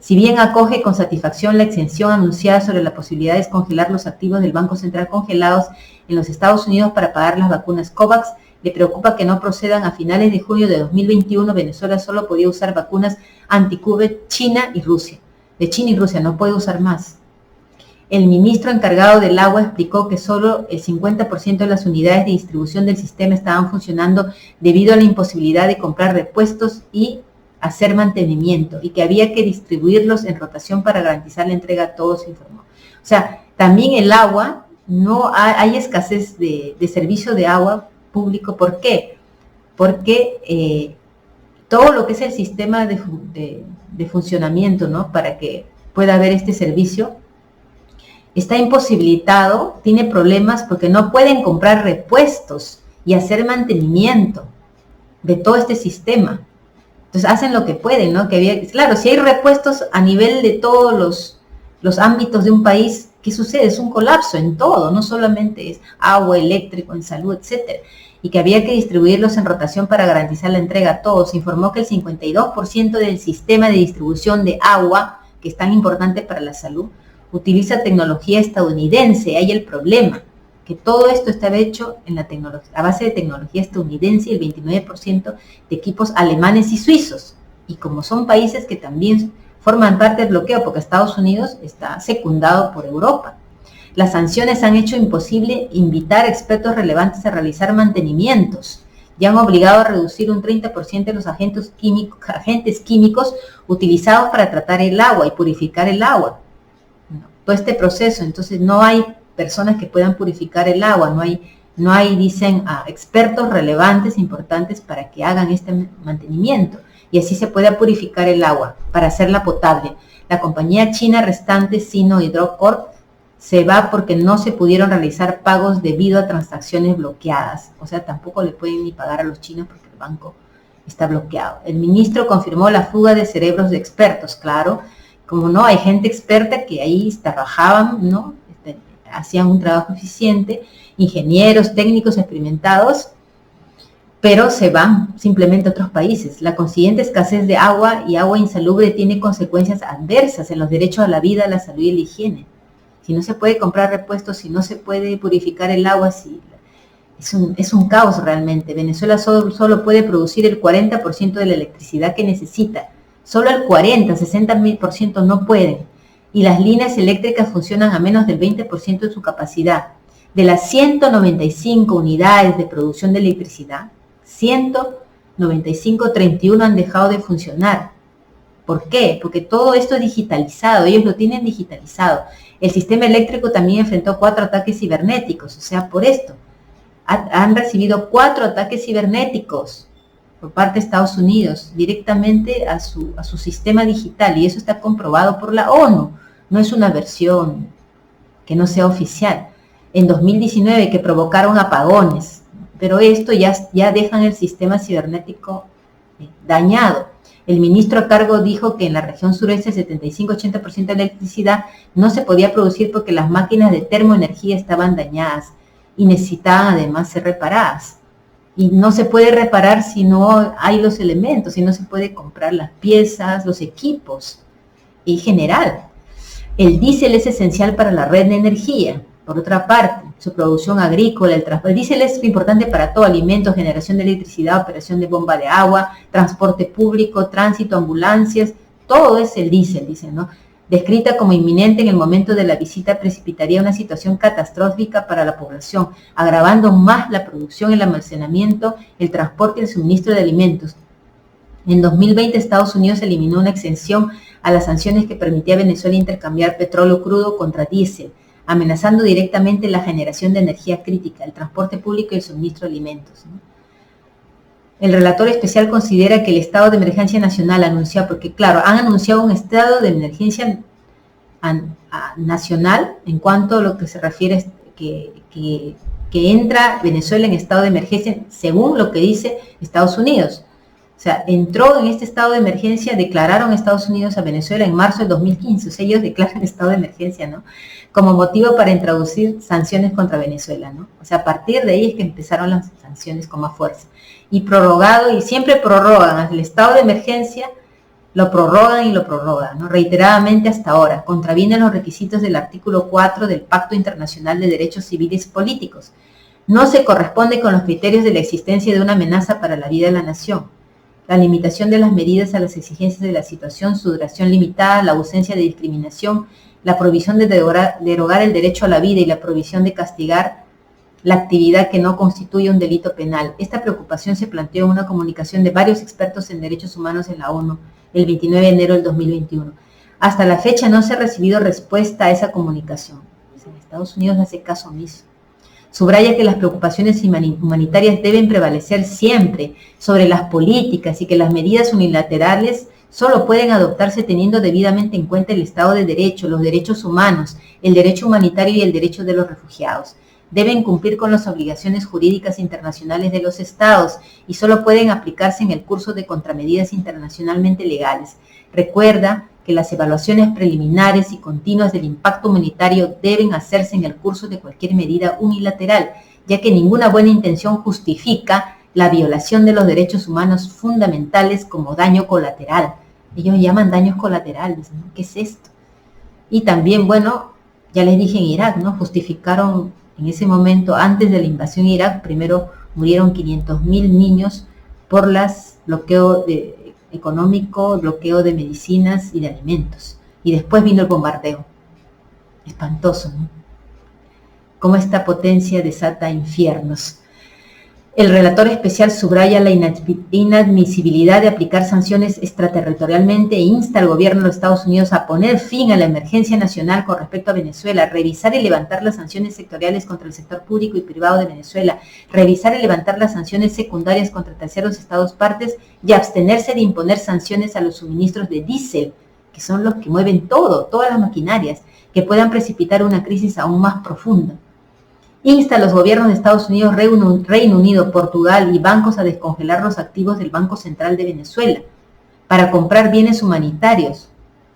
Si bien acoge con satisfacción la exención anunciada sobre la posibilidad de descongelar los activos del Banco Central congelados en los Estados Unidos para pagar las vacunas COVAX, le preocupa que no procedan. A finales de junio de 2021, Venezuela solo podía usar vacunas anti-COVID China y Rusia. De China y Rusia no puede usar más. El ministro encargado del agua explicó que solo el 50% de las unidades de distribución del sistema estaban funcionando debido a la imposibilidad de comprar repuestos y hacer mantenimiento, y que había que distribuirlos en rotación para garantizar la entrega a todos, informó. O sea, también el agua, no hay escasez de servicio de agua público. ¿Por qué? Porque todo lo que es el sistema de funcionamiento, ¿no? Para que pueda haber este servicio, está imposibilitado, tiene problemas porque no pueden comprar repuestos y hacer mantenimiento de todo este sistema. Entonces hacen lo que pueden, ¿no? Claro, si hay repuestos a nivel de todos los ámbitos de un país, ¿qué sucede? Es un colapso en todo, no solamente es agua, eléctrico, en salud, etcétera. Y que había que distribuirlos en rotación para garantizar la entrega a todos. Se informó que el 52% del sistema de distribución de agua, que es tan importante para la salud, utiliza tecnología estadounidense. Ahí el problema, que todo esto estaba hecho a base de tecnología estadounidense, y el 29% de equipos alemanes y suizos. Y como son países que también forman parte del bloqueo, porque Estados Unidos está secundado por Europa. Las sanciones han hecho imposible invitar expertos relevantes a realizar mantenimientos y han obligado a reducir un 30% de los agentes químicos utilizados para tratar el agua y purificar el agua. Todo este proceso, entonces no hay personas que puedan purificar el agua, no hay dicen, expertos relevantes, importantes para que hagan este mantenimiento y así se pueda purificar el agua para hacerla potable. La compañía china restante, Sino Hydrocorp, se va porque no se pudieron realizar pagos debido a transacciones bloqueadas. O sea, tampoco le pueden ni pagar a los chinos porque el banco está bloqueado. El ministro confirmó la fuga de cerebros de expertos, claro. Como no, hay gente experta que ahí trabajaban, ¿no? Hacían un trabajo eficiente, ingenieros, técnicos experimentados, pero se van simplemente a otros países. La consiguiente escasez de agua y agua insalubre tiene consecuencias adversas en los derechos a la vida, la salud y la higiene. Si no se puede comprar repuestos, si no se puede purificar el agua, es un caos realmente. Venezuela solo puede producir el 40% de la electricidad que necesita. Solo el 60% no pueden. Y las líneas eléctricas funcionan a menos del 20% de su capacidad. De las 195 unidades de producción de electricidad, 31 han dejado de funcionar. ¿Por qué? Porque todo esto es digitalizado, ellos lo tienen digitalizado. El sistema eléctrico también enfrentó 4 ataques cibernéticos, o sea, por esto. Han recibido 4 ataques cibernéticos por parte de Estados Unidos, directamente a su sistema digital, y eso está comprobado por la ONU. No es una versión que no sea oficial. En 2019 que provocaron apagones, pero esto ya dejan el sistema cibernético dañado. El ministro a cargo dijo que en la región sureste el 75-80% de la electricidad no se podía producir porque las máquinas de termoenergía estaban dañadas y necesitaban además ser reparadas. Y no se puede reparar si no hay los elementos, si no se puede comprar las piezas, los equipos en general. El diésel es esencial para la red de energía. Por otra parte, su producción agrícola, el transporte. El diésel es importante para todo: alimentos, generación de electricidad, operación de bomba de agua, transporte público, tránsito, ambulancias, todo es el diésel, dicen, ¿no? Descrita como inminente en el momento de la visita, precipitaría una situación catastrófica para la población, agravando más la producción, el almacenamiento, el transporte y el suministro de alimentos. En 2020, Estados Unidos eliminó una exención a las sanciones que permitía a Venezuela intercambiar petróleo crudo contra diésel, amenazando directamente la generación de energía crítica, el transporte público y el suministro de alimentos, ¿no? El relator especial considera que el estado de emergencia nacional anunciado, porque claro, han anunciado un estado de emergencia nacional en cuanto a lo que se refiere que entra Venezuela en estado de emergencia según lo que dice Estados Unidos. O sea, entró en este estado de emergencia, declararon Estados Unidos a Venezuela en marzo de 2015, o sea, ellos declaran estado de emergencia, ¿no? Como motivo para introducir sanciones contra Venezuela, ¿no? O sea, a partir de ahí es que empezaron las sanciones con más fuerza. Y prorrogado, y siempre prorrogan el estado de emergencia, lo prorrogan y lo prorrogan, ¿no? Reiteradamente hasta ahora. Contravienen los requisitos del artículo 4 del Pacto Internacional de Derechos Civiles y Políticos. No se corresponde con los criterios de la existencia de una amenaza para la vida de la nación. La limitación de las medidas a las exigencias de la situación, su duración limitada, la ausencia de discriminación, la prohibición de derogar el derecho a la vida y la prohibición de castigar la actividad que no constituye un delito penal. Esta preocupación se planteó en una comunicación de varios expertos en derechos humanos en la ONU el 29 de enero del 2021. Hasta la fecha no se ha recibido respuesta a esa comunicación. En Estados Unidos hace caso omiso. Subraya que las preocupaciones humanitarias deben prevalecer siempre sobre las políticas y que las medidas unilaterales solo pueden adoptarse teniendo debidamente en cuenta el Estado de Derecho, los derechos humanos, el derecho humanitario y el derecho de los refugiados. Deben cumplir con las obligaciones jurídicas internacionales de los Estados y solo pueden aplicarse en el curso de contramedidas internacionalmente legales. Recuerda que las evaluaciones preliminares y continuas del impacto humanitario deben hacerse en el curso de cualquier medida unilateral, ya que ninguna buena intención justifica la violación de los derechos humanos fundamentales como daño colateral. Ellos llaman daños colaterales, ¿no? ¿Qué es esto? Y también, bueno, ya les dije en Irak, ¿no? Justificaron en ese momento, antes de la invasión a Irak, primero murieron 500.000 niños por las bloqueo económico, bloqueo de medicinas y de alimentos. Y después vino el bombardeo. Espantoso, ¿no? Cómo esta potencia desata infiernos. El relator especial subraya la inadmisibilidad de aplicar sanciones extraterritorialmente e insta al gobierno de los Estados Unidos a poner fin a la emergencia nacional con respecto a Venezuela, revisar y levantar las sanciones sectoriales contra el sector público y privado de Venezuela, revisar y levantar las sanciones secundarias contra terceros estados partes y abstenerse de imponer sanciones a los suministros de diésel, que son los que mueven todo, todas las maquinarias, que puedan precipitar una crisis aún más profunda. Insta a los gobiernos de Estados Unidos, Reino Unido, Portugal y bancos a descongelar los activos del Banco Central de Venezuela para comprar bienes humanitarios.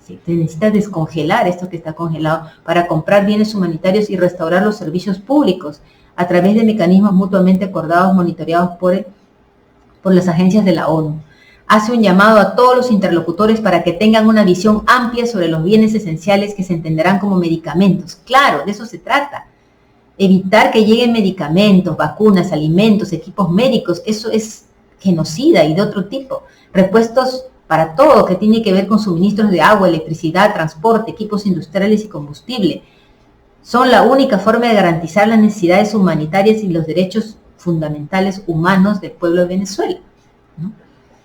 Se necesita descongelar esto que está congelado para comprar bienes humanitarios y restaurar los servicios públicos a través de mecanismos mutuamente acordados, monitoreados por las agencias de la ONU. Hace un llamado a todos los interlocutores para que tengan una visión amplia sobre los bienes esenciales que se entenderán como medicamentos. Claro, de eso se trata. Evitar que lleguen medicamentos, vacunas, alimentos, equipos médicos, eso es genocida y de otro tipo. Repuestos para todo que tiene que ver con suministros de agua, electricidad, transporte, equipos industriales y combustible. Son la única forma de garantizar las necesidades humanitarias y los derechos fundamentales humanos del pueblo de Venezuela, ¿no?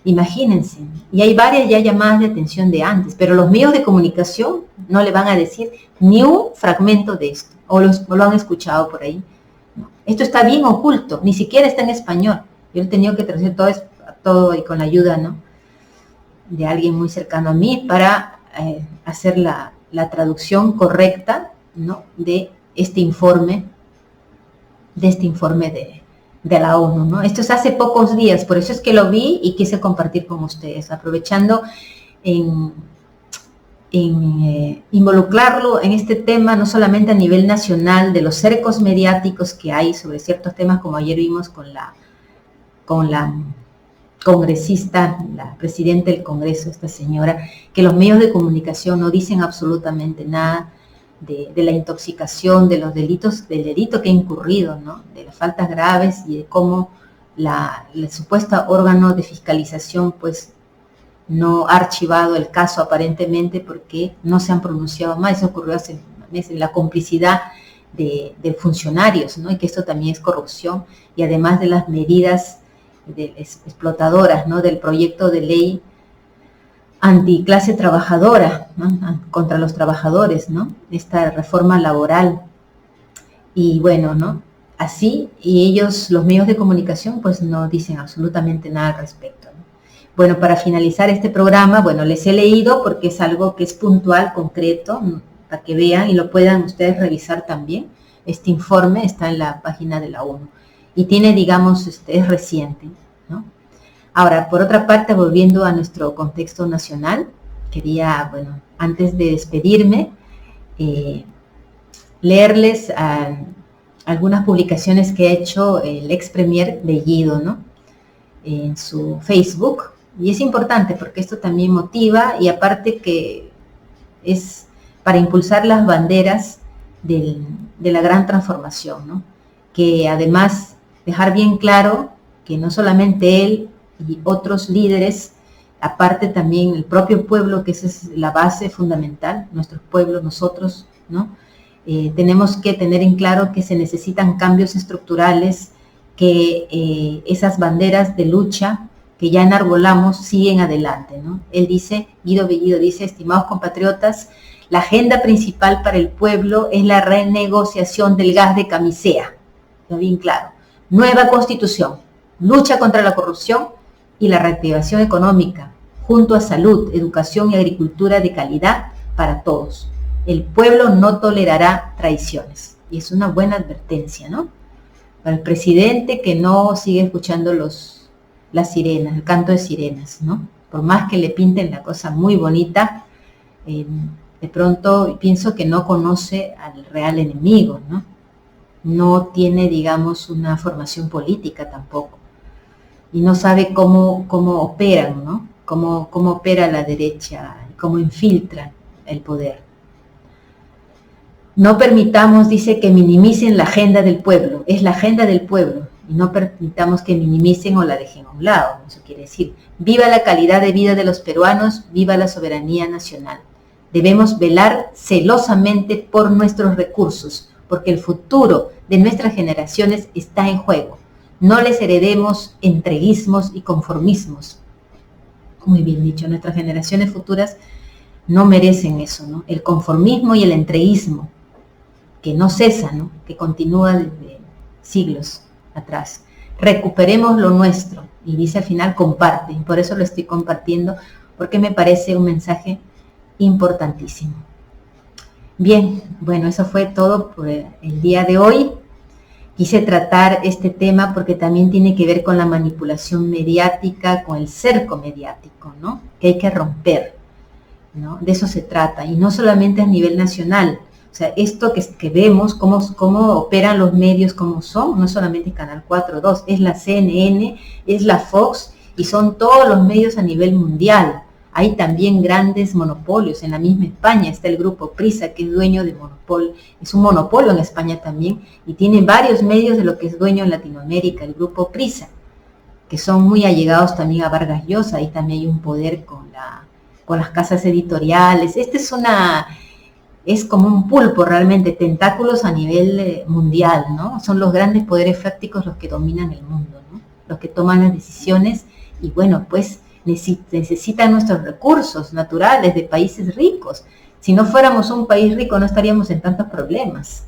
Imagínense, y hay varias ya llamadas de atención de antes, pero los medios de comunicación no le van a decir ni un fragmento de esto, o lo han escuchado por ahí. No. Esto está bien oculto, ni siquiera está en español. Yo he tenido que traducir todo y con la ayuda, ¿no?, de alguien muy cercano a mí para hacer la traducción correcta, ¿no?, de este informe de la ONU, ¿no? Esto es hace pocos días, por eso es que lo vi y quise compartir con ustedes, aprovechando en involucrarlo en este tema, no solamente a nivel nacional, de los cercos mediáticos que hay sobre ciertos temas, como ayer vimos con congresista, la presidenta del Congreso, esta señora, que los medios de comunicación no dicen absolutamente nada de la intoxicación, de los delitos, del delito que ha incurrido, ¿no? De las faltas graves y de cómo el supuesto órgano de fiscalización pues no ha archivado el caso aparentemente porque no se han pronunciado más. Eso ocurrió hace meses, la complicidad de funcionarios, ¿no? Y que esto también es corrupción, y además de las medidas explotadoras, ¿no? Del proyecto de ley anticlase trabajadora, ¿no? Contra los trabajadores, ¿no? Esta reforma laboral. Y bueno, ¿no? Así, y ellos, los medios de comunicación, pues no dicen absolutamente nada al respecto, ¿no? Bueno, para finalizar este programa, bueno, les he leído porque es algo que es puntual, concreto, para que vean y lo puedan ustedes revisar también. Este informe está en la página de la ONU y tiene, digamos, es reciente, ¿no? Ahora, por otra parte, volviendo a nuestro contexto nacional, quería, bueno, antes de despedirme, leerles algunas publicaciones que ha hecho el ex premier Bellido, ¿no? En su Facebook. Y es importante porque esto también motiva, y aparte que es para impulsar las banderas de la gran transformación, ¿no? Que además dejar bien claro que no solamente él y otros líderes, aparte también el propio pueblo, que esa es la base fundamental, nuestros pueblos, nosotros, ¿no? Tenemos que tener en claro que se necesitan cambios estructurales, que esas banderas de lucha que ya enarbolamos siguen adelante, ¿no? Él dice, Guido Bellido dice, estimados compatriotas, la agenda principal para el pueblo es la renegociación del gas de camisea, está bien claro, nueva constitución, lucha contra la corrupción y la reactivación económica, junto a salud, educación y agricultura de calidad para todos. El pueblo no tolerará traiciones. Y es una buena advertencia, ¿no? Para el presidente que no sigue escuchando las sirenas, el canto de sirenas, ¿no? Por más que le pinten la cosa muy bonita, de pronto pienso que no conoce al real enemigo, ¿no? No tiene, digamos, una formación política tampoco. Y no sabe cómo operan, ¿no? Cómo opera la derecha, cómo infiltra el poder. No permitamos, dice, que minimicen la agenda del pueblo. Es la agenda del pueblo. Y no permitamos que minimicen o la dejen a un lado. Eso quiere decir, viva la calidad de vida de los peruanos, viva la soberanía nacional. Debemos velar celosamente por nuestros recursos, porque el futuro de nuestras generaciones está en juego. No les heredemos entreguismos y conformismos. Muy bien dicho, nuestras generaciones futuras no merecen eso, ¿no? El conformismo y el entreguismo, que no cesa, ¿no? Que continúa desde siglos atrás. Recuperemos lo nuestro, y dice al final comparte, y por eso lo estoy compartiendo, porque me parece un mensaje importantísimo. Bien, bueno, eso fue todo por el día de hoy. Quise tratar este tema porque también tiene que ver con la manipulación mediática, con el cerco mediático, ¿no? Que hay que romper, ¿no? De eso se trata, y no solamente a nivel nacional. O sea, esto que vemos, cómo operan los medios, cómo son, no solamente Canal 4, 2, es la CNN, es la Fox, y son todos los medios a nivel mundial. Hay también grandes monopolios. En la misma España está el grupo Prisa, que es dueño de monopolio, es un monopolio en España también, y tiene varios medios de lo que es dueño en Latinoamérica, el grupo Prisa, que son muy allegados también a Vargas Llosa. Ahí también hay un poder con las casas editoriales. Es como un pulpo realmente, tentáculos a nivel mundial, ¿no? Son los grandes poderes fácticos los que dominan el mundo, ¿no? Los que toman las decisiones, y bueno, pues necesitan nuestros recursos naturales de países ricos. Si no fuéramos un país rico no estaríamos en tantos problemas,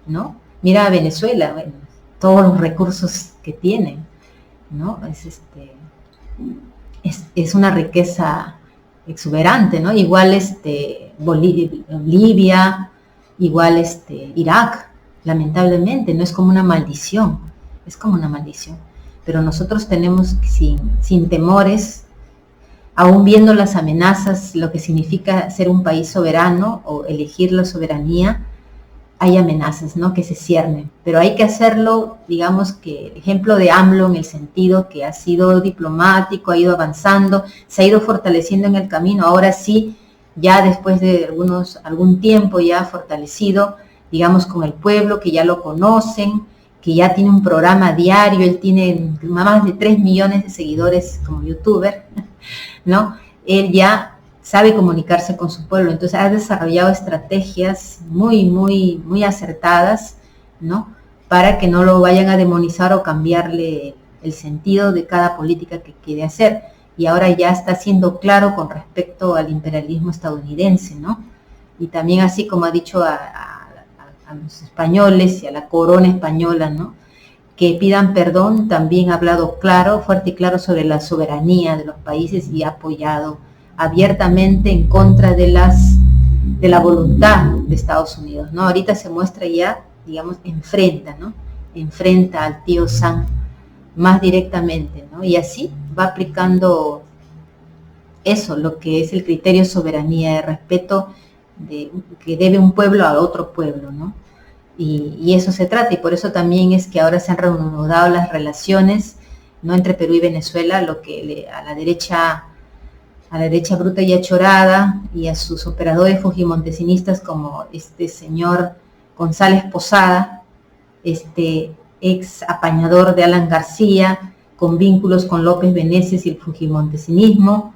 ¿no? Mira a Venezuela, bueno, todos los recursos que tienen, ¿no? Es una riqueza exuberante, ¿no? Igual Bolivia, igual Irak, lamentablemente, no es como una maldición, es como una maldición. Pero nosotros tenemos, sin temores, aún viendo las amenazas, lo que significa ser un país soberano o elegir la soberanía, hay amenazas, ¿no?, que se ciernen, pero hay que hacerlo, digamos que el ejemplo de AMLO en el sentido que ha sido diplomático, ha ido avanzando, se ha ido fortaleciendo en el camino, ahora sí, ya después de algún tiempo ya fortalecido, digamos, con el pueblo, que ya lo conocen, que ya tiene un programa diario, él tiene más de 3 millones de seguidores como youtuber, ¿no? Él ya sabe comunicarse con su pueblo, entonces ha desarrollado estrategias muy acertadas, ¿no?, para que no lo vayan a demonizar o cambiarle el sentido de cada política que quiere hacer. Y ahora ya está siendo claro con respecto al imperialismo estadounidense, ¿no? Y también, así como ha dicho a los españoles y a la corona española, ¿no?, que pidan perdón, también ha hablado claro, fuerte y claro sobre la soberanía de los países y ha apoyado abiertamente en contra de la voluntad de Estados Unidos, ¿no? Ahorita se muestra ya, digamos, enfrenta al tío Sam más directamente, ¿no? Y así va aplicando eso, lo que es el criterio de soberanía, de respeto que debe un pueblo a otro pueblo, ¿no? Y eso se trata, y por eso también es que ahora se han reanudado las relaciones, ¿no?, entre Perú y Venezuela, lo que a la derecha bruta y achorada, y a sus operadores fujimontesinistas como este señor González Posada, este ex apañador de Alan García, con vínculos con López Veneces y el fujimontesinismo,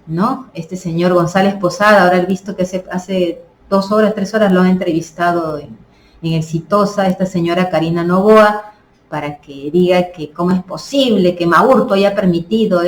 ¿no? Este señor González Posada, ahora he visto que hace 2 horas, 3 horas lo han entrevistado en Exitosa, esta señora Karina Noboa, para que diga que cómo es posible que Maurto haya permitido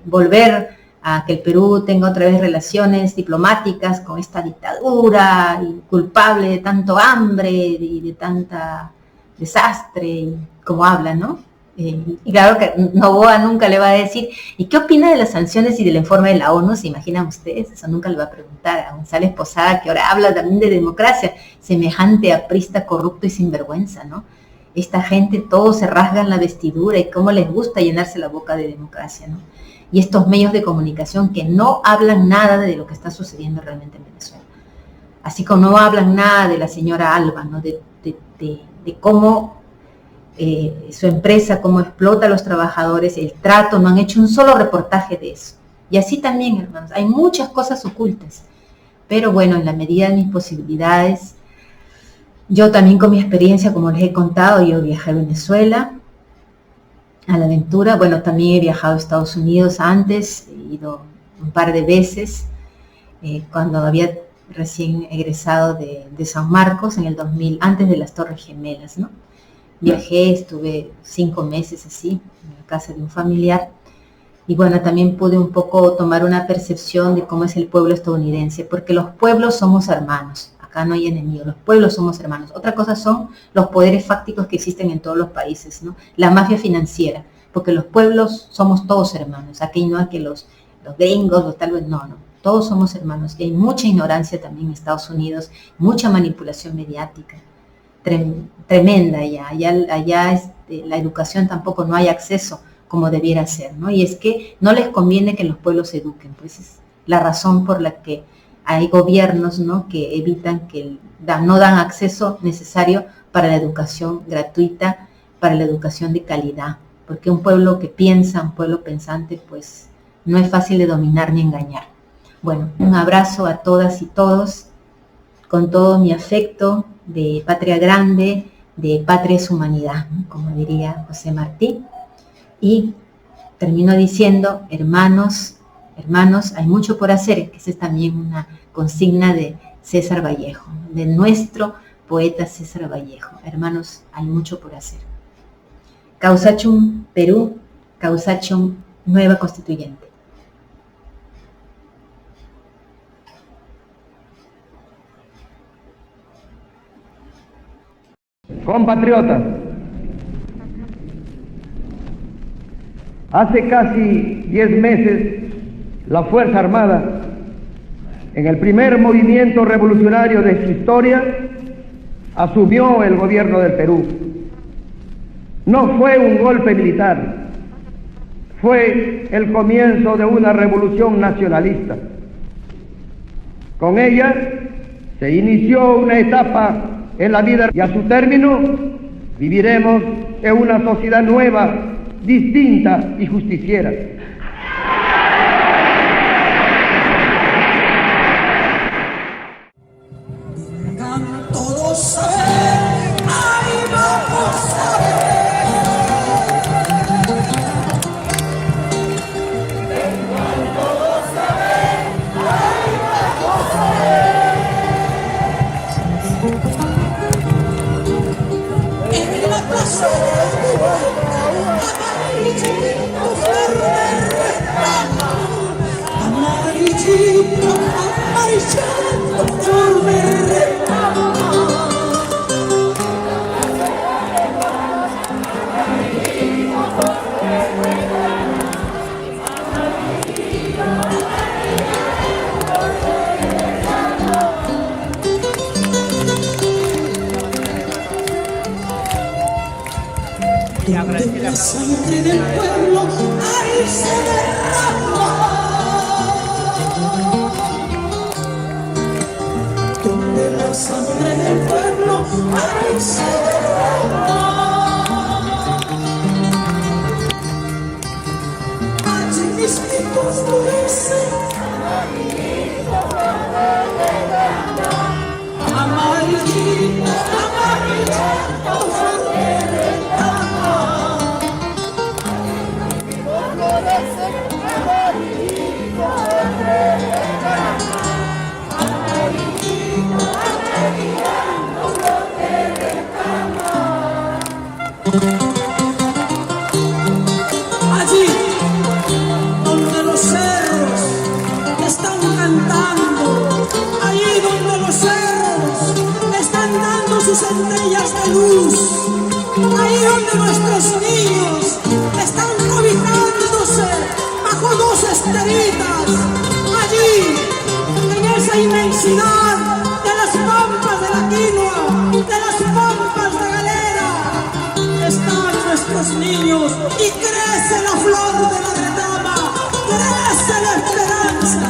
volver a que el Perú tenga otra vez relaciones diplomáticas con esta dictadura, y culpable de tanto hambre y de tanta desastre, como habla, ¿no? Y claro que Noboa nunca le va a decir, ¿y qué opina de las sanciones y del informe de la ONU? ¿Se imaginan ustedes? Eso nunca le va a preguntar a González Posada, que ahora habla también de democracia, semejante aprista, corrupto y sinvergüenza, ¿no? Esta gente, todos se rasgan la vestidura y cómo les gusta llenarse la boca de democracia, ¿no? Y estos medios de comunicación que no hablan nada de lo que está sucediendo realmente en Venezuela. Así como no hablan nada de la señora Alba, ¿no?, de cómo su empresa, cómo explota a los trabajadores, el trato, no han hecho un solo reportaje de eso. Y así también, hermanos, hay muchas cosas ocultas. Pero bueno, en la medida de mis posibilidades, yo también con mi experiencia, como les he contado, yo viajé a Venezuela, a la aventura. Bueno, también he viajado a Estados Unidos antes, he ido un par de veces, cuando había recién egresado de San Marcos en el 2000, antes de las Torres Gemelas, ¿no? Viajé, estuve 5 meses así, en la casa de un familiar, y bueno, también pude un poco tomar una percepción de cómo es el pueblo estadounidense, porque los pueblos somos hermanos, acá no hay enemigos, los pueblos somos hermanos. Otra cosa son los poderes fácticos que existen en todos los países, ¿no? La mafia financiera, porque los pueblos somos todos hermanos, aquí no hay que los gringos, los tal vez, no, todos somos hermanos, y hay mucha ignorancia también en Estados Unidos, mucha manipulación mediática, tremenda allá la educación tampoco no hay acceso como debiera ser, ¿no? Y es que no les conviene que los pueblos se eduquen, pues es la razón por la que hay gobiernos, ¿no?, que evitan no dan acceso necesario para la educación gratuita, para la educación de calidad, porque un pueblo que piensa, un pueblo pensante, pues no es fácil de dominar ni engañar. Bueno, un abrazo a todas y todos, con todo mi afecto de patria grande, de patria es humanidad, ¿no?, como diría José Martí. Y termino diciendo, hermanos, hay mucho por hacer, que esa es también una consigna de César Vallejo, de nuestro poeta César Vallejo. Hermanos, hay mucho por hacer. Causachum Perú, Causachum Nueva Constituyente. Compatriotas, hace casi 10 meses la Fuerza Armada, en el primer movimiento revolucionario de su historia, asumió el gobierno del Perú. No fue un golpe militar, fue el comienzo de una revolución nacionalista. Con ella Se inició una etapa en la vida y a su término viviremos en una sociedad nueva, distinta y justiciera. Todos a ver, ahí vamos a ver. Vengan todos a ver, ahí vamos a ver. En la plaza del amarillito verde reclama, amarillito, amarillito verde reclama. Donde la sangre del pueblo ahí se derrama, donde la sangre del pueblo ahí se derrama, allí mismo florece amarillito, amarillito, allí donde los cerros están cantando, allí donde los cerros están dando sus centellas de luz, ahí donde nuestros niños están cobijándose bajo dos esteritas, allí en esa inmensidad de las pampas de la quinoa, de las pampas de Galera, están nuestros niños y crece la flor de la retama, crece la esperanza.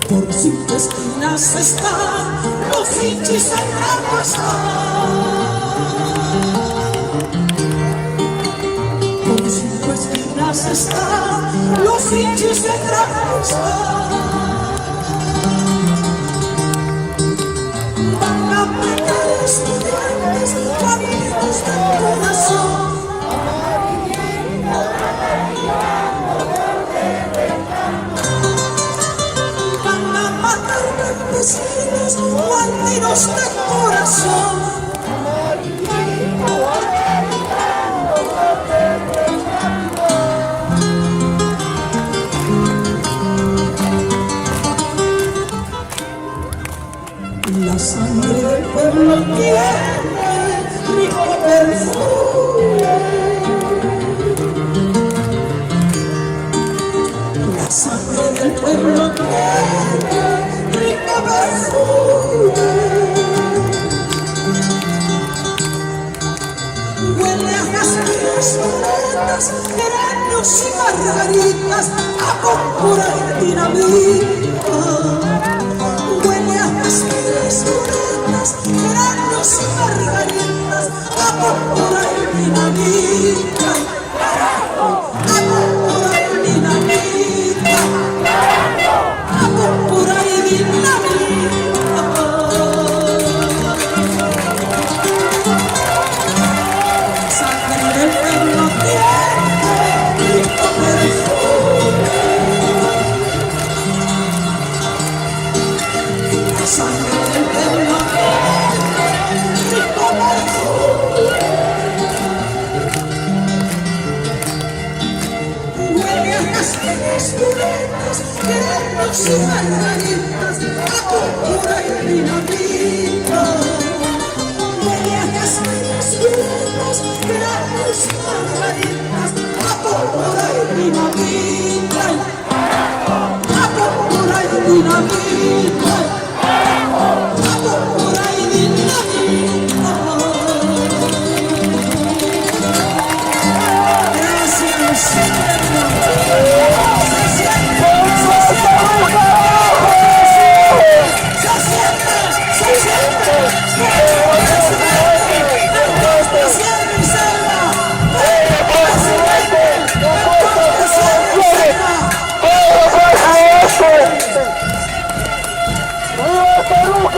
Por 5 esquinas están los hinchis en la casa, por 5 esquinas están los hinchis en la casa. Van a matar estudiantes, amigos del corazón. Van a matar campesinos, bandidos de corazón. La sangre del pueblo tiene rico perfume. La sangre del pueblo tiene rico perfume. Huele a jazmines, morenas, geranios y margaritas, a púrpura y dinamita. Huele a jazmines, morenas, geranios y margaritas, a púrpura y dinamita. A púrpura y dinamita. A púrpura y dinamita. Sangre del pueblo tiene rico perfume. La sangre del pueblo tiene rico perfume. Huele a jazmines, morenas, geranios y margaritas, a púrpura y dinamita. Huele a jazmines, morenas, geranios y margaritas, a púrpura y dinamita. A púrpura y dinamita. A púrpura y dinamita. Gracias, Señor. Se siente Perú!